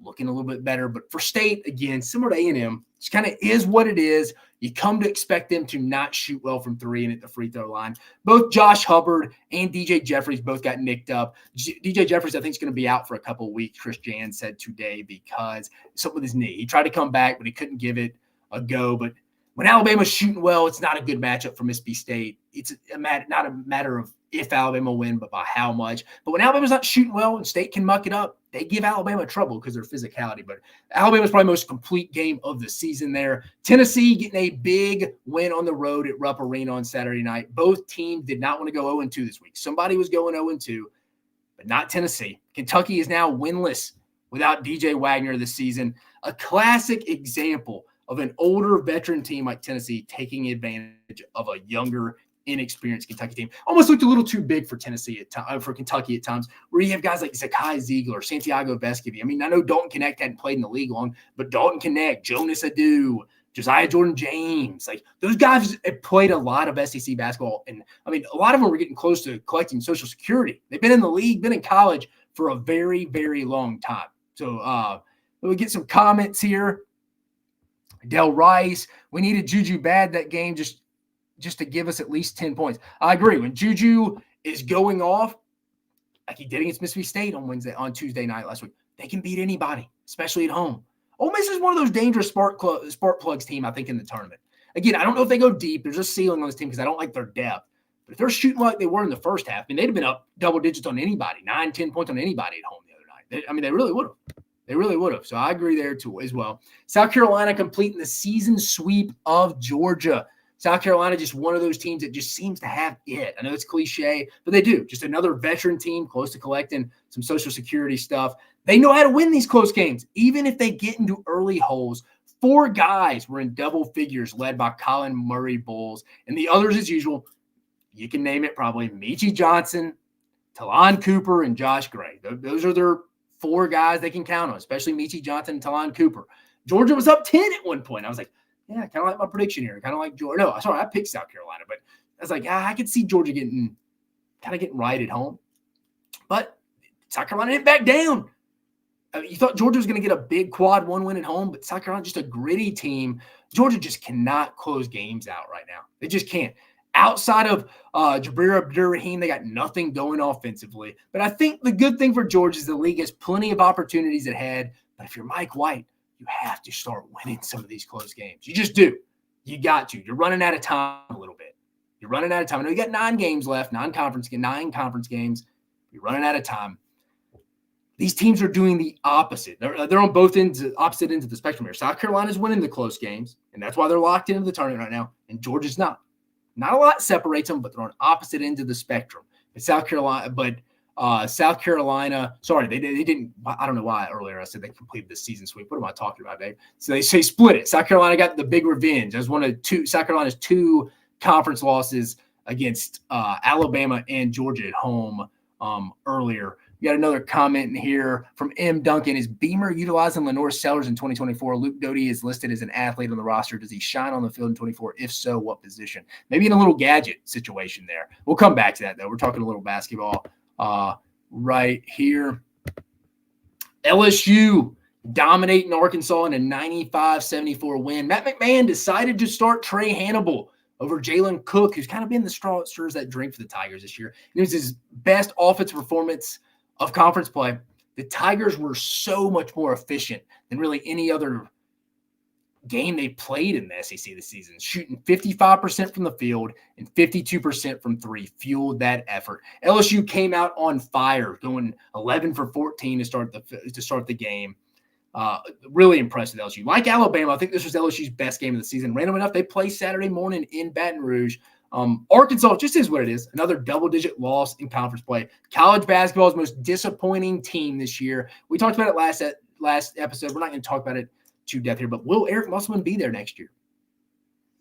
looking a little bit better. But for State, again, similar to A&M, it kind of is what it is. You come to expect them to not shoot well from 3 and at the free throw line. Both Josh Hubbard and DJ Jeffries both got nicked up. DJ Jeffries, I think, is going to be out for a couple of weeks, Chris Jan said today, because something with his knee. He tried to come back, but he couldn't give it a go. But when Alabama's shooting well, it's not a good matchup for Mississippi State. It's not a matter of if Alabama will win, but by how much. But when Alabama's not shooting well and State can muck it up, they give Alabama trouble because of their physicality. But Alabama's probably the most complete game of the season there. Tennessee getting a big win on the road at Rupp Arena on Saturday night. Both teams did not want to go 0-2 this week. Somebody was going 0-2, but not Tennessee. Kentucky is now winless without DJ Wagner this season. A classic example of an older veteran team like Tennessee taking advantage of a younger, inexperienced Kentucky team. Almost looked a little too big for for Kentucky at times, where you have guys like Zakai Ziegler, Santiago Vescovi. I mean, I know Dalton Knecht hadn't played in the league long, but Dalton Knecht, Jonas Adu, Josiah Jordan-James, like those guys have played a lot of SEC basketball. And I mean, a lot of them were getting close to collecting Social Security. They've been in the league, been in college for a very, very long time. So we'll get some comments here. Del Rice, we needed Juju bad that game just to give us at least 10 points. I agree. When Juju is going off, like he did against Mississippi State on Tuesday night last week, they can beat anybody, especially at home. Ole Miss is one of those dangerous spark plugs team, I think, in the tournament. Again, I don't know if they go deep. There's a ceiling on this team because I don't like their depth. But if they're shooting like they were in the first half, I mean, they'd have been up double digits on anybody, 9-10 points on anybody at home the other night. They really would have. They really would have. So I agree there too as well. South Carolina completing the season sweep of Georgia. South Carolina just one of those teams that just seems to have it. I know it's cliche, but they do. Just another veteran team close to collecting some Social Security stuff. They know how to win these close games, even if they get into early holes. 4 guys were in double figures led by Colin Murray Bowles. And the others, as usual, you can name it probably, Meechie Johnson, Talon Cooper, and Josh Gray. Those are their 4 guys they can count on, especially Meechie Johnson and Talon Cooper. Georgia was up 10 at one point. I was like, yeah, kind of like my prediction here. Kind of like Georgia. No, sorry, I picked South Carolina, but I was like, I could see Georgia getting right at home. But South Carolina didn't back down. You thought Georgia was going to get a big quad 1 win at home, but South Carolina just a gritty team. Georgia just cannot close games out right now. They just can't. Outside of Jabir Abdur-Rahim, they got nothing going offensively. But I think the good thing for Georgia is the league has plenty of opportunities ahead. But if you're Mike White, you have to start winning some of these close games. You just do. You got to. You're running out of time a little bit. You're running out of time. I know you got 9 games left, 9 conference games. You're running out of time. These teams are doing the opposite. They're on both ends, opposite ends of the spectrum here. South Carolina's winning the close games, and that's why they're locked into the tournament right now. And Georgia's not. Not a lot separates them, but they're on opposite ends of the spectrum. But South Carolina, sorry, they didn't. I don't know why earlier I said they completed the season sweep. What am I talking about, Dave? So they say split it. South Carolina got the big revenge. That was one of South Carolina's 2 conference losses against Alabama and Georgia at home earlier. We got another comment in here from M. Duncan. Is Beamer utilizing Lenore Sellers in 2024? Luke Doty is listed as an athlete on the roster. Does he shine on the field in 24? If so, what position? Maybe in a little gadget situation there. We'll come back to that, though. We're talking a little basketball right here. LSU dominating Arkansas in a 95-74 win. Matt McMahon decided to start Trey Hannibal over Jalen Cook, who's kind of been the straw that stirs that drink for the Tigers this year. And it was his best offensive performance of conference play. The Tigers were so much more efficient than really any other game they played in the SEC this season, shooting 55% from the field and 52% from 3 fueled that effort. LSU came out on fire, going 11 for 14 to start the game. Really impressed with LSU. Like Alabama, I think this was LSU's best game of the season. Random enough, they play Saturday morning in Baton Rouge. Arkansas just is what it is. Another double-digit loss in conference play. College basketball's most disappointing team this year. We talked about it last episode. We're not going to talk about it to death here, but will Eric Musselman be there next year?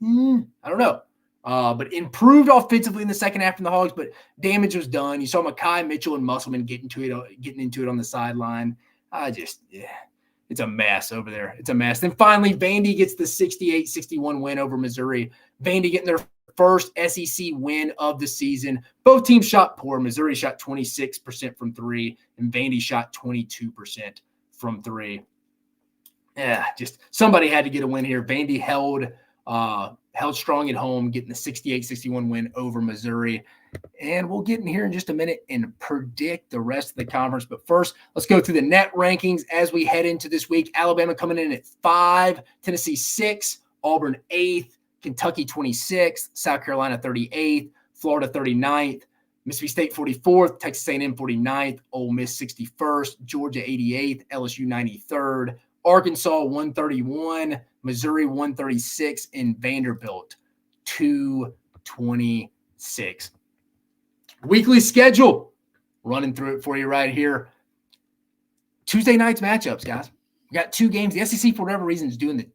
I don't know. But improved offensively in the second half from the Hogs, but damage was done. You saw Mekhi Mitchell and Musselman getting into it on the sideline. It's a mess over there. It's a mess. Then finally, Vandy gets the 68-61 win over Missouri. Vandy getting their first SEC win of the season. Both teams shot poor. Missouri shot 26% from 3, and Vandy shot 22% from 3. Yeah, just somebody had to get a win here. Vandy held strong at home, getting the 68-61 win over Missouri. And we'll get in here in just a minute and predict the rest of the conference. But first, let's go through the net rankings as we head into this week. Alabama coming in at 5, Tennessee 6, Auburn 8th, Kentucky 26th, South Carolina 38th, Florida 39th, Mississippi State 44th, Texas A&M 49th, Ole Miss 61st, Georgia 88th, LSU 93rd, Arkansas 131, Missouri 136, and Vanderbilt 226. Weekly schedule, running through it for you right here. Tuesday night's matchups, guys. We got 2 games. The SEC, for whatever reason, is doing the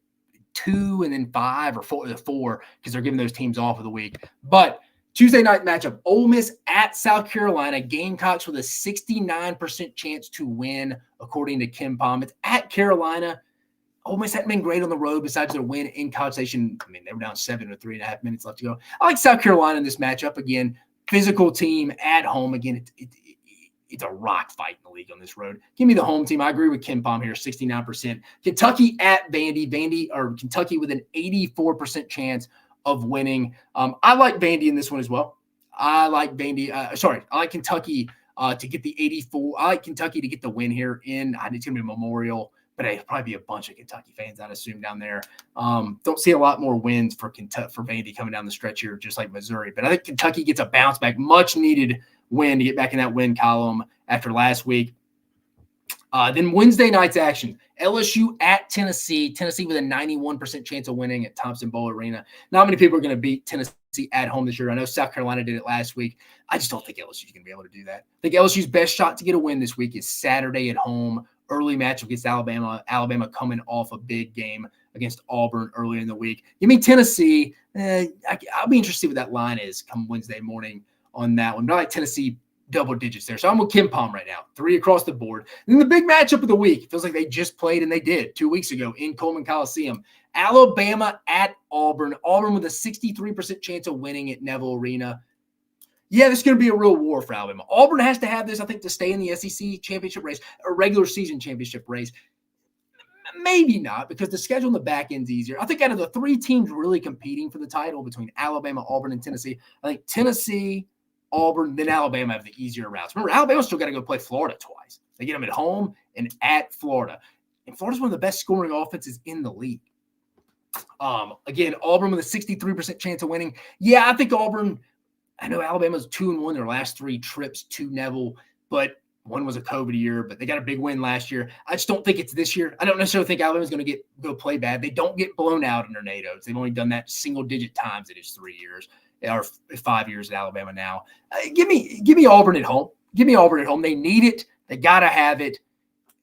2 and then 5 or 4 because they're giving those teams off of the week. But Tuesday night matchup, Ole Miss at South Carolina. Gamecocks with a 69% chance to win, according to Kim Palm. It's at Carolina. Ole Miss hadn't been great on the road besides their win in College Station. I mean, they were down 7 with 3.5 minutes left to go. I like South Carolina in this matchup. Again, physical team at home. Again, it's a rock fight in the league on this road. Give me the home team. I agree with Kim Palm here, 69%. Kentucky at Vandy. Kentucky with an 84% chance of winning. I like Vandy in this one as well. I like Vandy. I like Kentucky to get the 84. I like Kentucky to get the win here it's going to be Memorial, but it'll probably be a bunch of Kentucky fans, I'd assume, down there. Don't see a lot more wins for Vandy coming down the stretch here, just like Missouri. But I think Kentucky gets a bounce back, much needed win to get back in that win column after last week. Then Wednesday night's action, LSU at Tennessee. Tennessee with a 91% chance of winning at Thompson-Bowl Arena. Not many people are going to beat Tennessee at home this year. I know South Carolina did it last week. I just don't think LSU is going to be able to do that. I think LSU's best shot to get a win this week is Saturday at home. Early matchup against Alabama. Alabama coming off a big game against Auburn earlier in the week. Give me Tennessee. I'll be interested to see what that line is come Wednesday morning on that one. But I like Tennessee double digits there. So I'm with Kim Palm right now. 3 across the board. And then the big matchup of the week. Feels like they just played, and they did 2 weeks ago in Coleman Coliseum. Alabama at Auburn. Auburn with a 63% chance of winning at Neville Arena. Yeah, this is going to be a real war for Alabama. Auburn has to have this, I think, to stay in the SEC championship race, or regular season championship race. Maybe not, because the schedule on the back end's easier. I think out of the 3 teams really competing for the title between Alabama, Auburn, and Tennessee, I think Tennessee, Auburn, then Alabama have the easier routes. Remember, Alabama's still got to go play Florida twice. They get them at home and at Florida. And Florida's one of the best scoring offenses in the league. Again, Auburn with a 63% chance of winning. Yeah, I think Auburn, I know Alabama's 2-1 their last 3 trips to Neville, but one was a COVID year, but they got a big win last year. I just don't think it's this year. I don't necessarily think Alabama's going to go play bad. They don't get blown out in tornadoes. They've only done that single-digit times in his 3 years. Or 5 years at Alabama now. Give me Auburn at home. Give me Auburn at home. They need it. They got to have it.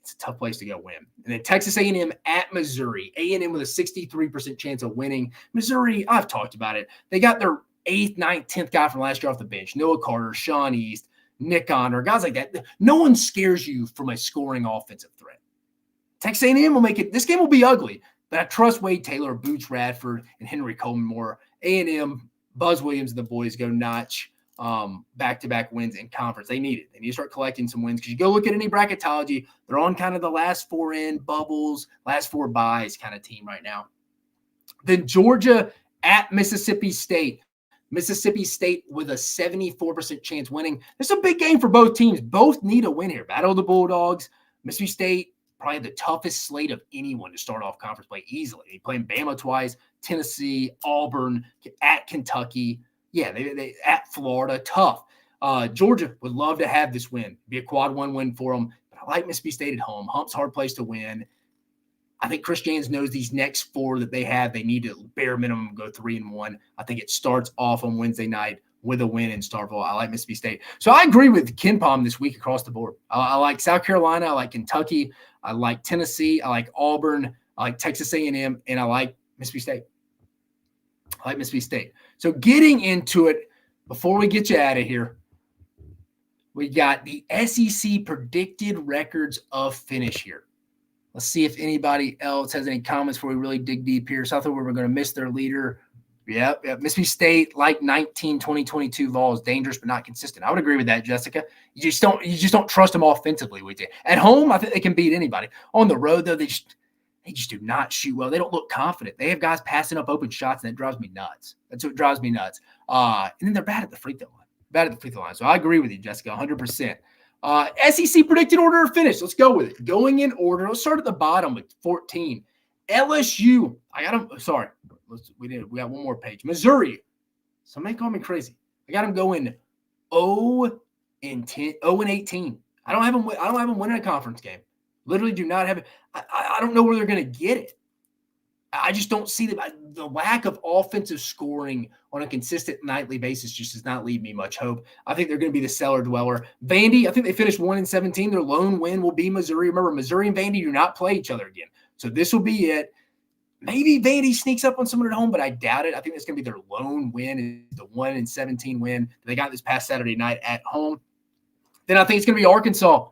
It's a tough place to go win. And then Texas A&M at Missouri. A&M with a 63% chance of winning. Missouri, I've talked about it. They got their 8th, 9th, 10th guy from last year off the bench. Noah Carter, Sean East, Nick Honor, guys like that. No one scares you from a scoring offensive threat. Texas A&M will make it. This game will be ugly, but I trust Wade Taylor, Boots Radford, and Henry Coleman more. A&M, Buzz Williams and the boys go notch back-to-back wins in conference. They need it. They need to start collecting some wins, because you go look at any bracketology, they're on kind of the last 4 in bubbles, last 4 buys kind of team right now. Then Georgia at Mississippi State. Mississippi State with a 74% chance winning. This is a big game for both teams. Both need a win here. Battle of the Bulldogs. Mississippi State, probably the toughest slate of anyone to start off conference play easily. They playing Bama twice, Tennessee, Auburn, at Kentucky. Yeah, they at Florida. Tough. Georgia would love to have this win. Be a quad 1 win for them. But I like Mississippi State at home. Hump's hard place to win. I think Chris Jans knows these next 4 that they have, they need to bare minimum go 3-1. I think it starts off on Wednesday night with a win in Starkville. I like Mississippi State. So I agree with Ken Palm this week across the board. I like South Carolina. I like Kentucky. I like Tennessee. I like Auburn. I like Texas A&M. And I like Mississippi State. I like Mississippi State. So getting into it, before we get you out of here, we got the SEC predicted records of finish here. Let's see if anybody else has any comments before we really dig deep here. So I thought we were going to miss their leader. Yep. Mississippi State, like 2022 Vols, dangerous but not consistent. I would agree with that, Jessica. You just don't trust them offensively with you. At home, I think they can beat anybody. On the road, though, they just do not shoot well. They don't look confident. They have guys passing up open shots, and that drives me nuts. That's what drives me nuts. And then they're bad at the free throw line. So I agree with you, Jessica, 100%. SEC predicted order of finish. Let's go with it. Going in order. Let's start at the bottom with 14. LSU. I got them. Sorry. We got one more page. Missouri. Somebody call me crazy. I got them going 0-10, 0-18. I don't have them winning a conference game. Literally do not have it. I don't know where they're going to get it. I just don't see the lack of offensive scoring on a consistent nightly basis just does not leave me much hope. I think they're going to be the cellar dweller. Vandy, I think they finished 1-17. Their lone win will be Missouri. Remember, Missouri and Vandy do not play each other again. So this will be it. Maybe Vandy sneaks up on someone at home, but I doubt it. I think it's going to be their lone win, the 1-17 win they got this past Saturday night at home. Then I think it's going to be Arkansas.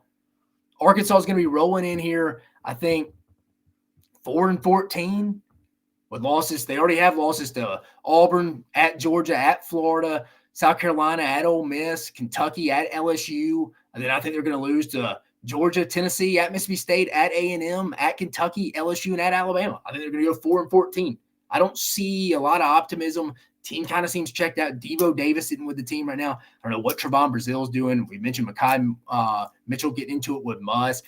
Arkansas is going to be rolling in here, I think, 4-14 with losses. They already have losses to Auburn, at Georgia, at Florida, South Carolina, at Ole Miss, Kentucky, at LSU. And then I think they're going to lose to Georgia, Tennessee, at Mississippi State, at A&M, at Kentucky, LSU, and at Alabama. I think they're going to go 4-14. I don't see a lot of optimism. Team kind of seems checked out. Devo Davis sitting with the team right now. I don't know what Trevon Brazil's doing. We mentioned Mekhi Mitchell getting into it with Muss.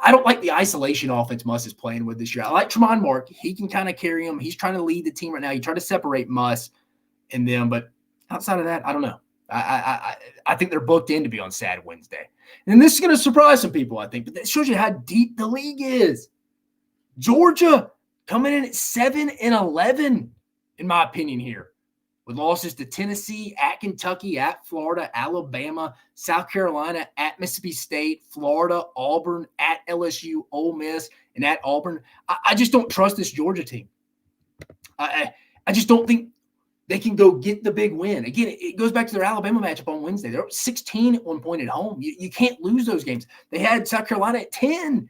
I don't like the isolation offense Muss is playing with this year. I like Tremont Mark. He can kind of carry him. He's trying to lead the team right now. He tried to separate Muss and them, but outside of that, I don't know. I think they're booked in to be on Sad Wednesday. And this is going to surprise some people, I think, but that shows you how deep the league is. Georgia coming in at 7-11, in my opinion, here, with losses to Tennessee, at Kentucky, at Florida, Alabama, South Carolina, at Mississippi State, Florida, Auburn, at LSU, Ole Miss, and at Auburn. I just don't trust this Georgia team. I just don't think they can go get the big win. Again, it goes back to their Alabama matchup on Wednesday. They're 16 at one point at home. You can't lose those games. They had South Carolina at 10.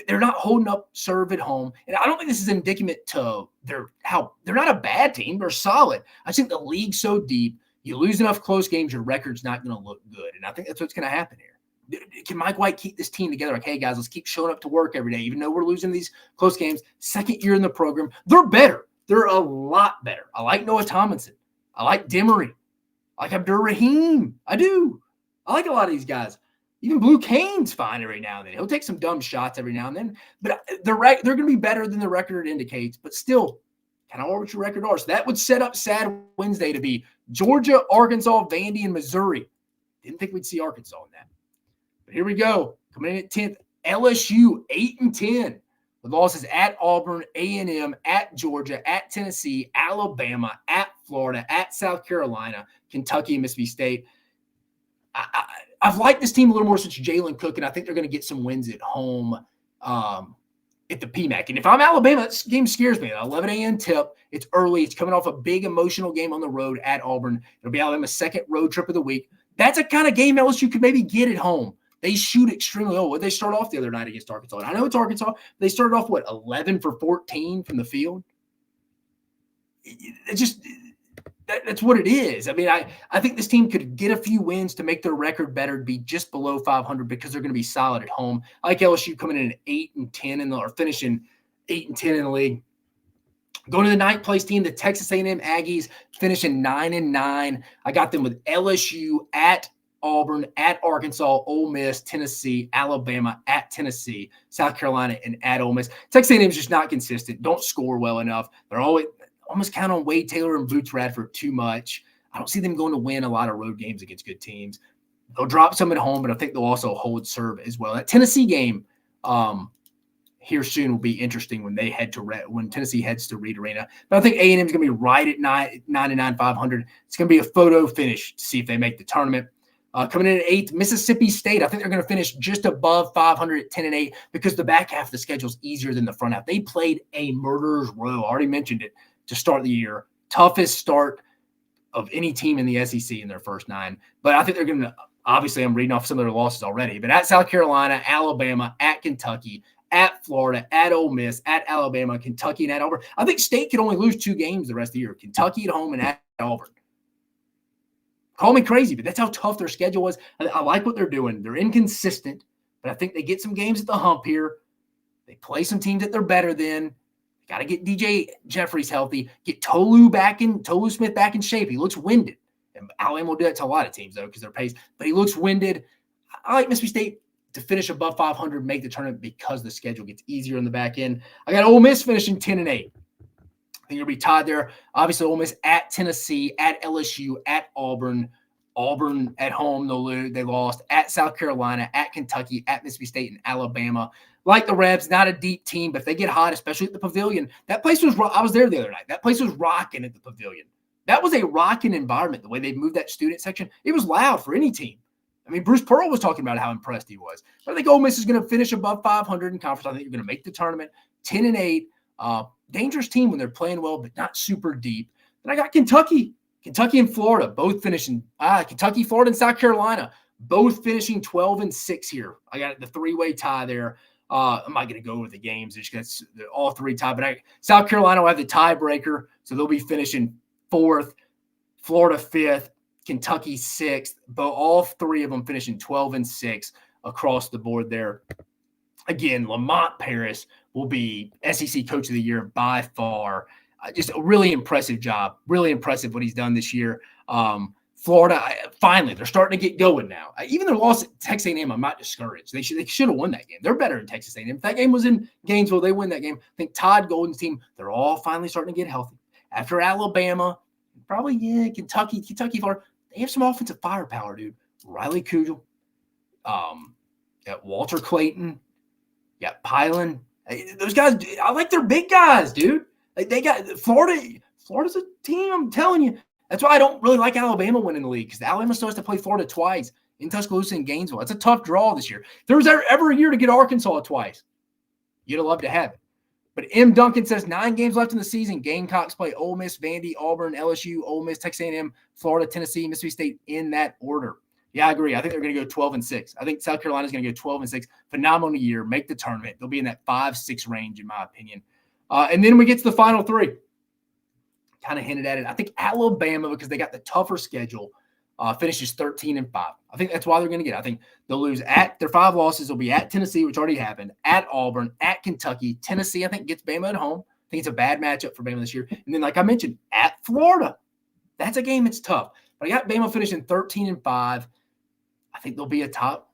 They're not holding up serve at home. And I don't think this is indicament to they're not a bad team. They're solid. I think the league's so deep, you lose enough close games, your record's not going to look good. And I think that's what's going to happen here. Can Mike White keep this team together? Like, hey, guys, let's keep showing up to work every day, even though we're losing these close games. Second year in the program, they're better. They're a lot better. I like Noah Tomlinson. I like Demery. I like Abdur Rahim. I do. I like a lot of these guys. Even Blue Cane's fine every now and then. He'll take some dumb shots every now and then. But they're going to be better than the record indicates. But still, kind of what your record are. So that would set up Sad Wednesday to be Georgia, Arkansas, Vandy, and Missouri. Didn't think we'd see Arkansas in that. But here we go. Coming in at 10th, LSU, 8-10. With losses at Auburn, A&M, at Georgia, at Tennessee, Alabama, at Florida, at South Carolina, Kentucky, and Mississippi State. I've liked this team a little more since Jalen Cook, and I think they're going to get some wins at home at the PMAC. And if I'm Alabama, this game scares me. An 11 a.m. tip. It's early. It's coming off a big emotional game on the road at Auburn. It'll be Alabama's second road trip of the week. That's a kind of game LSU could maybe get at home. They shoot extremely low. What did they start off the other night against Arkansas? And I know it's Arkansas. They started off, 11 for 14 from the field? It's just that's what it is. I mean, I think this team could get a few wins to make their record better, to be just below 500 because they're going to be solid at home. I like LSU coming in at 8-10 or finishing 8-10 in the league. Going to the ninth place team, the Texas A&M Aggies, finishing 9-9. I got them with LSU at Auburn, at Arkansas, Ole Miss, Tennessee, Alabama, at Tennessee, South Carolina, and at Ole Miss. Texas A&M is just not consistent. Don't score well enough. They're almost count on Wade Taylor and Boots Radford too much. I don't see them going to win a lot of road games against good teams. They'll drop some at home, but I think they'll also hold serve as well. That Tennessee game here soon will be interesting when they when Tennessee heads to Reed Arena. But I think A&M is going to be right at 9-9, 500. It's going to be a photo finish to see if they make the tournament. Coming in at 8th, Mississippi State. I think they're going to finish just above 500 at 10-8 because the back half of the schedule is easier than the front half. They played a murderer's row. I already mentioned it to start the year. Toughest start of any team in the SEC in their first 9. But I think they're going to – obviously, I'm reading off some of their losses already. But at South Carolina, Alabama, at Kentucky, at Florida, at Ole Miss, at Alabama, Kentucky, and at Auburn. I think State could only lose 2 games the rest of the year. Kentucky at home and at Auburn. Call me crazy, but that's how tough their schedule was. I like what they're doing. They're inconsistent, but I think they get some games at the hump here. They play some teams that they're better than. Got to get DJ Jeffries healthy. Get Tolu Smith back in shape. He looks winded. And Alabama will do that to a lot of teams, though, because they're pace. But he looks winded. I like Mississippi State to finish above 500, make the tournament because the schedule gets easier in the back end. I got Ole Miss finishing 10-8. I think you'll be tied there. Obviously, Ole Miss at Tennessee, at LSU, at Auburn. Auburn at home, they lost. At South Carolina, at Kentucky, at Mississippi State, and Alabama. Like the Rebs, not a deep team, but if they get hot, especially at the Pavilion, that place was – I was there the other night. That place was rocking at the Pavilion. That was a rocking environment, the way they moved that student section. It was loud for any team. I mean, Bruce Pearl was talking about how impressed he was. But I think Ole Miss is going to finish above 500 in conference. I think you're going to make the tournament 10-8. Dangerous team when they're playing well, but not super deep. Then I got Kentucky and Florida, both finishing. Kentucky, Florida, and South Carolina, both finishing 12-6 here. I got the 3-way tie there. I'm not going to go with the games. It's just all 3 tie. But South Carolina will have the tiebreaker, so they'll be finishing 4th. Florida 5th. Kentucky 6th. But all 3 of them finishing 12-6 across the board there. Again, Lamont Paris will be SEC Coach of the Year by far. Just a really impressive job. Really impressive what he's done this year. Florida, finally, they're starting to get going now. Even their loss at Texas A&M, I'm not discouraged. They should have won that game. They're better than Texas A&M. If that game was in Gainesville, they win that game. I think Todd Golden's team, they're all finally starting to get healthy. After Alabama, probably, Kentucky, Florida, they have some offensive firepower, dude. Riley Kugel, got Walter Clayton, got Pylan. Those guys, I like their big guys, dude. Like they got Florida. Florida's a team, I'm telling you. That's why I don't really like Alabama winning the league, because Alabama still has to play Florida twice in Tuscaloosa and Gainesville. It's a tough draw this year. If there was ever a year to get Arkansas twice, you'd have loved to have it. But M. Duncan says 9 games left in the season. Gamecocks play Ole Miss, Vandy, Auburn, LSU, Ole Miss, Texas A&M, Florida, Tennessee, Mississippi State in that order. Yeah, I agree. I think they're going to go 12-6. I think South Carolina's going to go 12-6. Phenomenal year. Make the tournament. They'll be in that 5-6 range, in my opinion. And then we get to the final 3. Kind of hinted at it. I think Alabama, because they got the tougher schedule, finishes 13-5. I think that's why they're going to get it. I think they'll lose at their 5 losses. They'll be at Tennessee, which already happened, at Auburn, at Kentucky. Tennessee, I think, gets Bama at home. I think it's a bad matchup for Bama this year. And then, like I mentioned, at Florida. That's a game that's tough. But I got Bama finishing 13-5. I think they'll be a top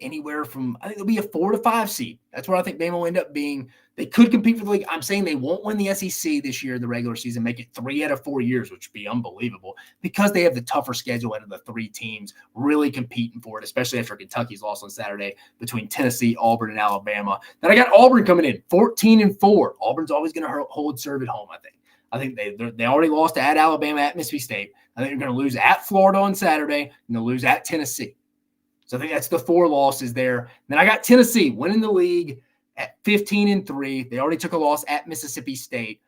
anywhere from, I think they'll be a 4 to 5 seed. That's where I think Bama will end up being. They could compete for the league. I'm saying they won't win the SEC this year in the regular season, make it 3 out of 4 years, which would be unbelievable, because they have the tougher schedule out of the 3 teams really competing for it, especially after Kentucky's loss on Saturday between Tennessee, Auburn, and Alabama. Then I got Auburn coming in 14-4. Auburn's always going to hold serve at home, I think. I think they already lost at Alabama, at Mississippi State. I think they're going to lose at Florida on Saturday, and they'll lose at Tennessee. So I think that's the 4 losses there. And then I got Tennessee winning the league at 15-3. They already took a loss at Mississippi State.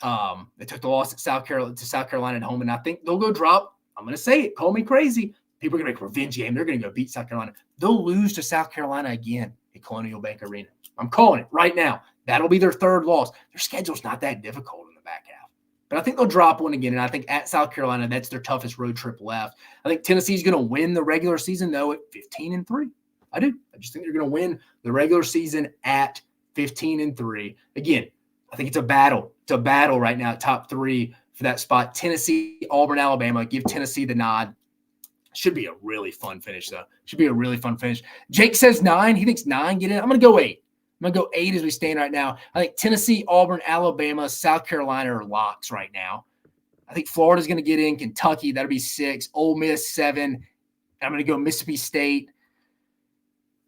They took the loss at South Carolina at home, and I think they'll go drop. I'm going to say it. Call me crazy. People are going to make a revenge game. They're going to go beat South Carolina. They'll lose to South Carolina again at Colonial Bank Arena. I'm calling it right now. That'll be their 3rd loss. Their schedule's not that difficult in the back half. But I think they'll drop one again, and I think at South Carolina, that's their toughest road trip left. I think Tennessee's going to win the regular season, though, at 15-3. I do. I just think they're going to win the regular season at 15-3. Again, I think it's a battle. It's a battle right now at top 3 for that spot. Tennessee, Auburn, Alabama. Give Tennessee the nod. Should be a really fun finish, though. Should be a really fun finish. Jake says 9. He thinks 9 get in. I'm going to go 8. I'm going to go 8 as we stand right now. I think Tennessee, Auburn, Alabama, South Carolina are locks right now. I think Florida's going to get in. Kentucky, that'll be 6. Ole Miss, 7. I'm going to go Mississippi State.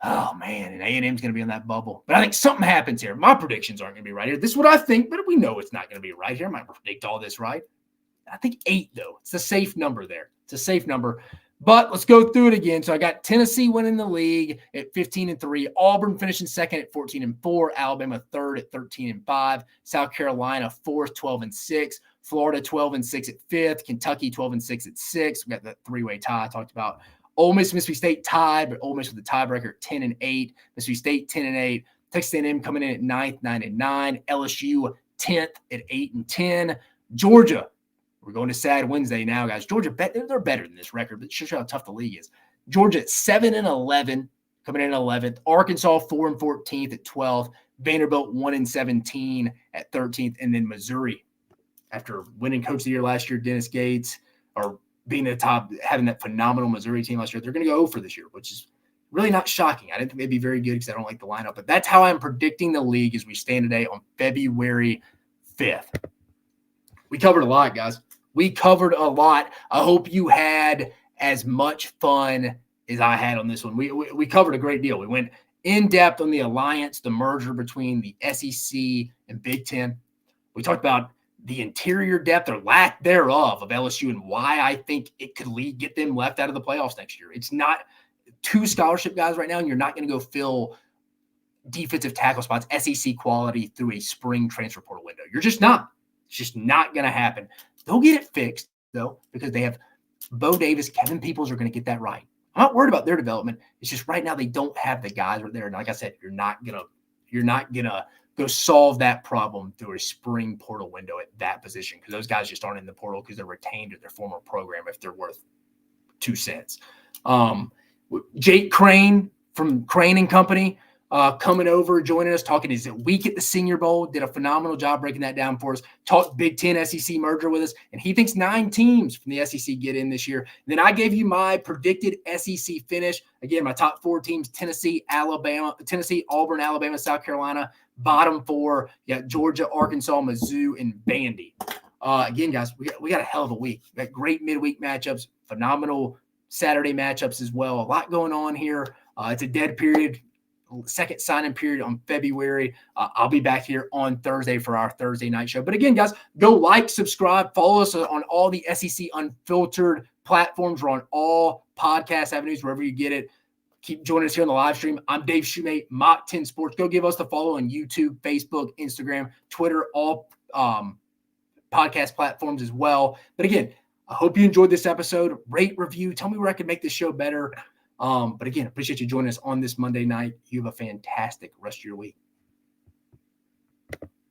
Oh, man, and A&M's going to be on that bubble. But I think something happens here. My predictions aren't going to be right here. This is what I think, but we know it's not going to be right here. I might predict all this right. I think 8, though. It's a safe number there. It's a safe number. But let's go through it again. So I got Tennessee winning the league at 15-3, Auburn finishing 2nd at 14-4, Alabama 3rd at 13-5, South Carolina 4th, 12-6, Florida 12-6 at 5th, Kentucky 12-6 at 6th. We got that 3-way tie I talked about. Ole Miss, Mississippi State tied, but Ole Miss with the tiebreaker at 10-8, Mississippi State 10-8, Texas A&M coming in at 9th, 9-9, LSU 10th at 8-10, Georgia. We're going to Sad Wednesday now, guys. Georgia, they're better than this record, but it shows you how tough the league is. Georgia at 7-11, coming in 11th. Arkansas 4-14 at 12th. Vanderbilt 1-17 at 13th. And then Missouri, after winning Coach of the Year last year, Dennis Gates, or being at the top, having that phenomenal Missouri team last year, they're going to go over this year, which is really not shocking. I didn't think they'd be very good because I don't like the lineup. But that's how I'm predicting the league as we stand today on February 5th. We covered a lot, guys. We covered a lot. I hope you had as much fun as I had on this one. We covered a great deal. We went in depth on the alliance, the merger between the SEC and Big Ten. We talked about the interior depth or lack thereof of LSU and why I think it could get them left out of the playoffs next year. It's not 2 scholarship guys right now, and you're not going to go fill defensive tackle spots, SEC quality, through a spring transfer portal window. You're just not. It's just not going to happen. They'll get it fixed, though, because they have Bo Davis, Kevin Peoples are going to get that right. I'm not worried about their development. It's just right now they don't have the guys right there. And like I said, you're not gonna go solve that problem through a spring portal window at that position, because those guys just aren't in the portal because they're retained at their former program if they're worth 2 cents. Jake Crain from Crain Company coming over, joining us, talking his week at the Senior Bowl, did a phenomenal job breaking that down for us, talked Big Ten SEC merger with us, and he thinks 9 teams from the SEC get in this year. And then I gave you my predicted SEC finish. Again, my top 4 teams: Tennessee, Auburn, Alabama, South Carolina. Bottom 4, you got Georgia, Arkansas, Mizzou, and Vandy. Again, guys, we got a hell of a week. We got great midweek matchups, phenomenal Saturday matchups as well. A lot going on here. It's a dead period, second sign-in period on February. I'll be back here on Thursday for our Thursday night show. But again, guys, go like, subscribe, follow us on all the SEC Unfiltered platforms. We're on all podcast avenues, wherever you get it. Keep joining us here on the live stream. I'm Dave Shoemate, Mach 10 Sports. Go give us the follow on YouTube, Facebook, Instagram, Twitter, all podcast platforms as well. But again, I hope you enjoyed this episode. Rate, review, tell me where I can make this show better. But again, appreciate you joining us on this Monday night. You have a fantastic rest of your week.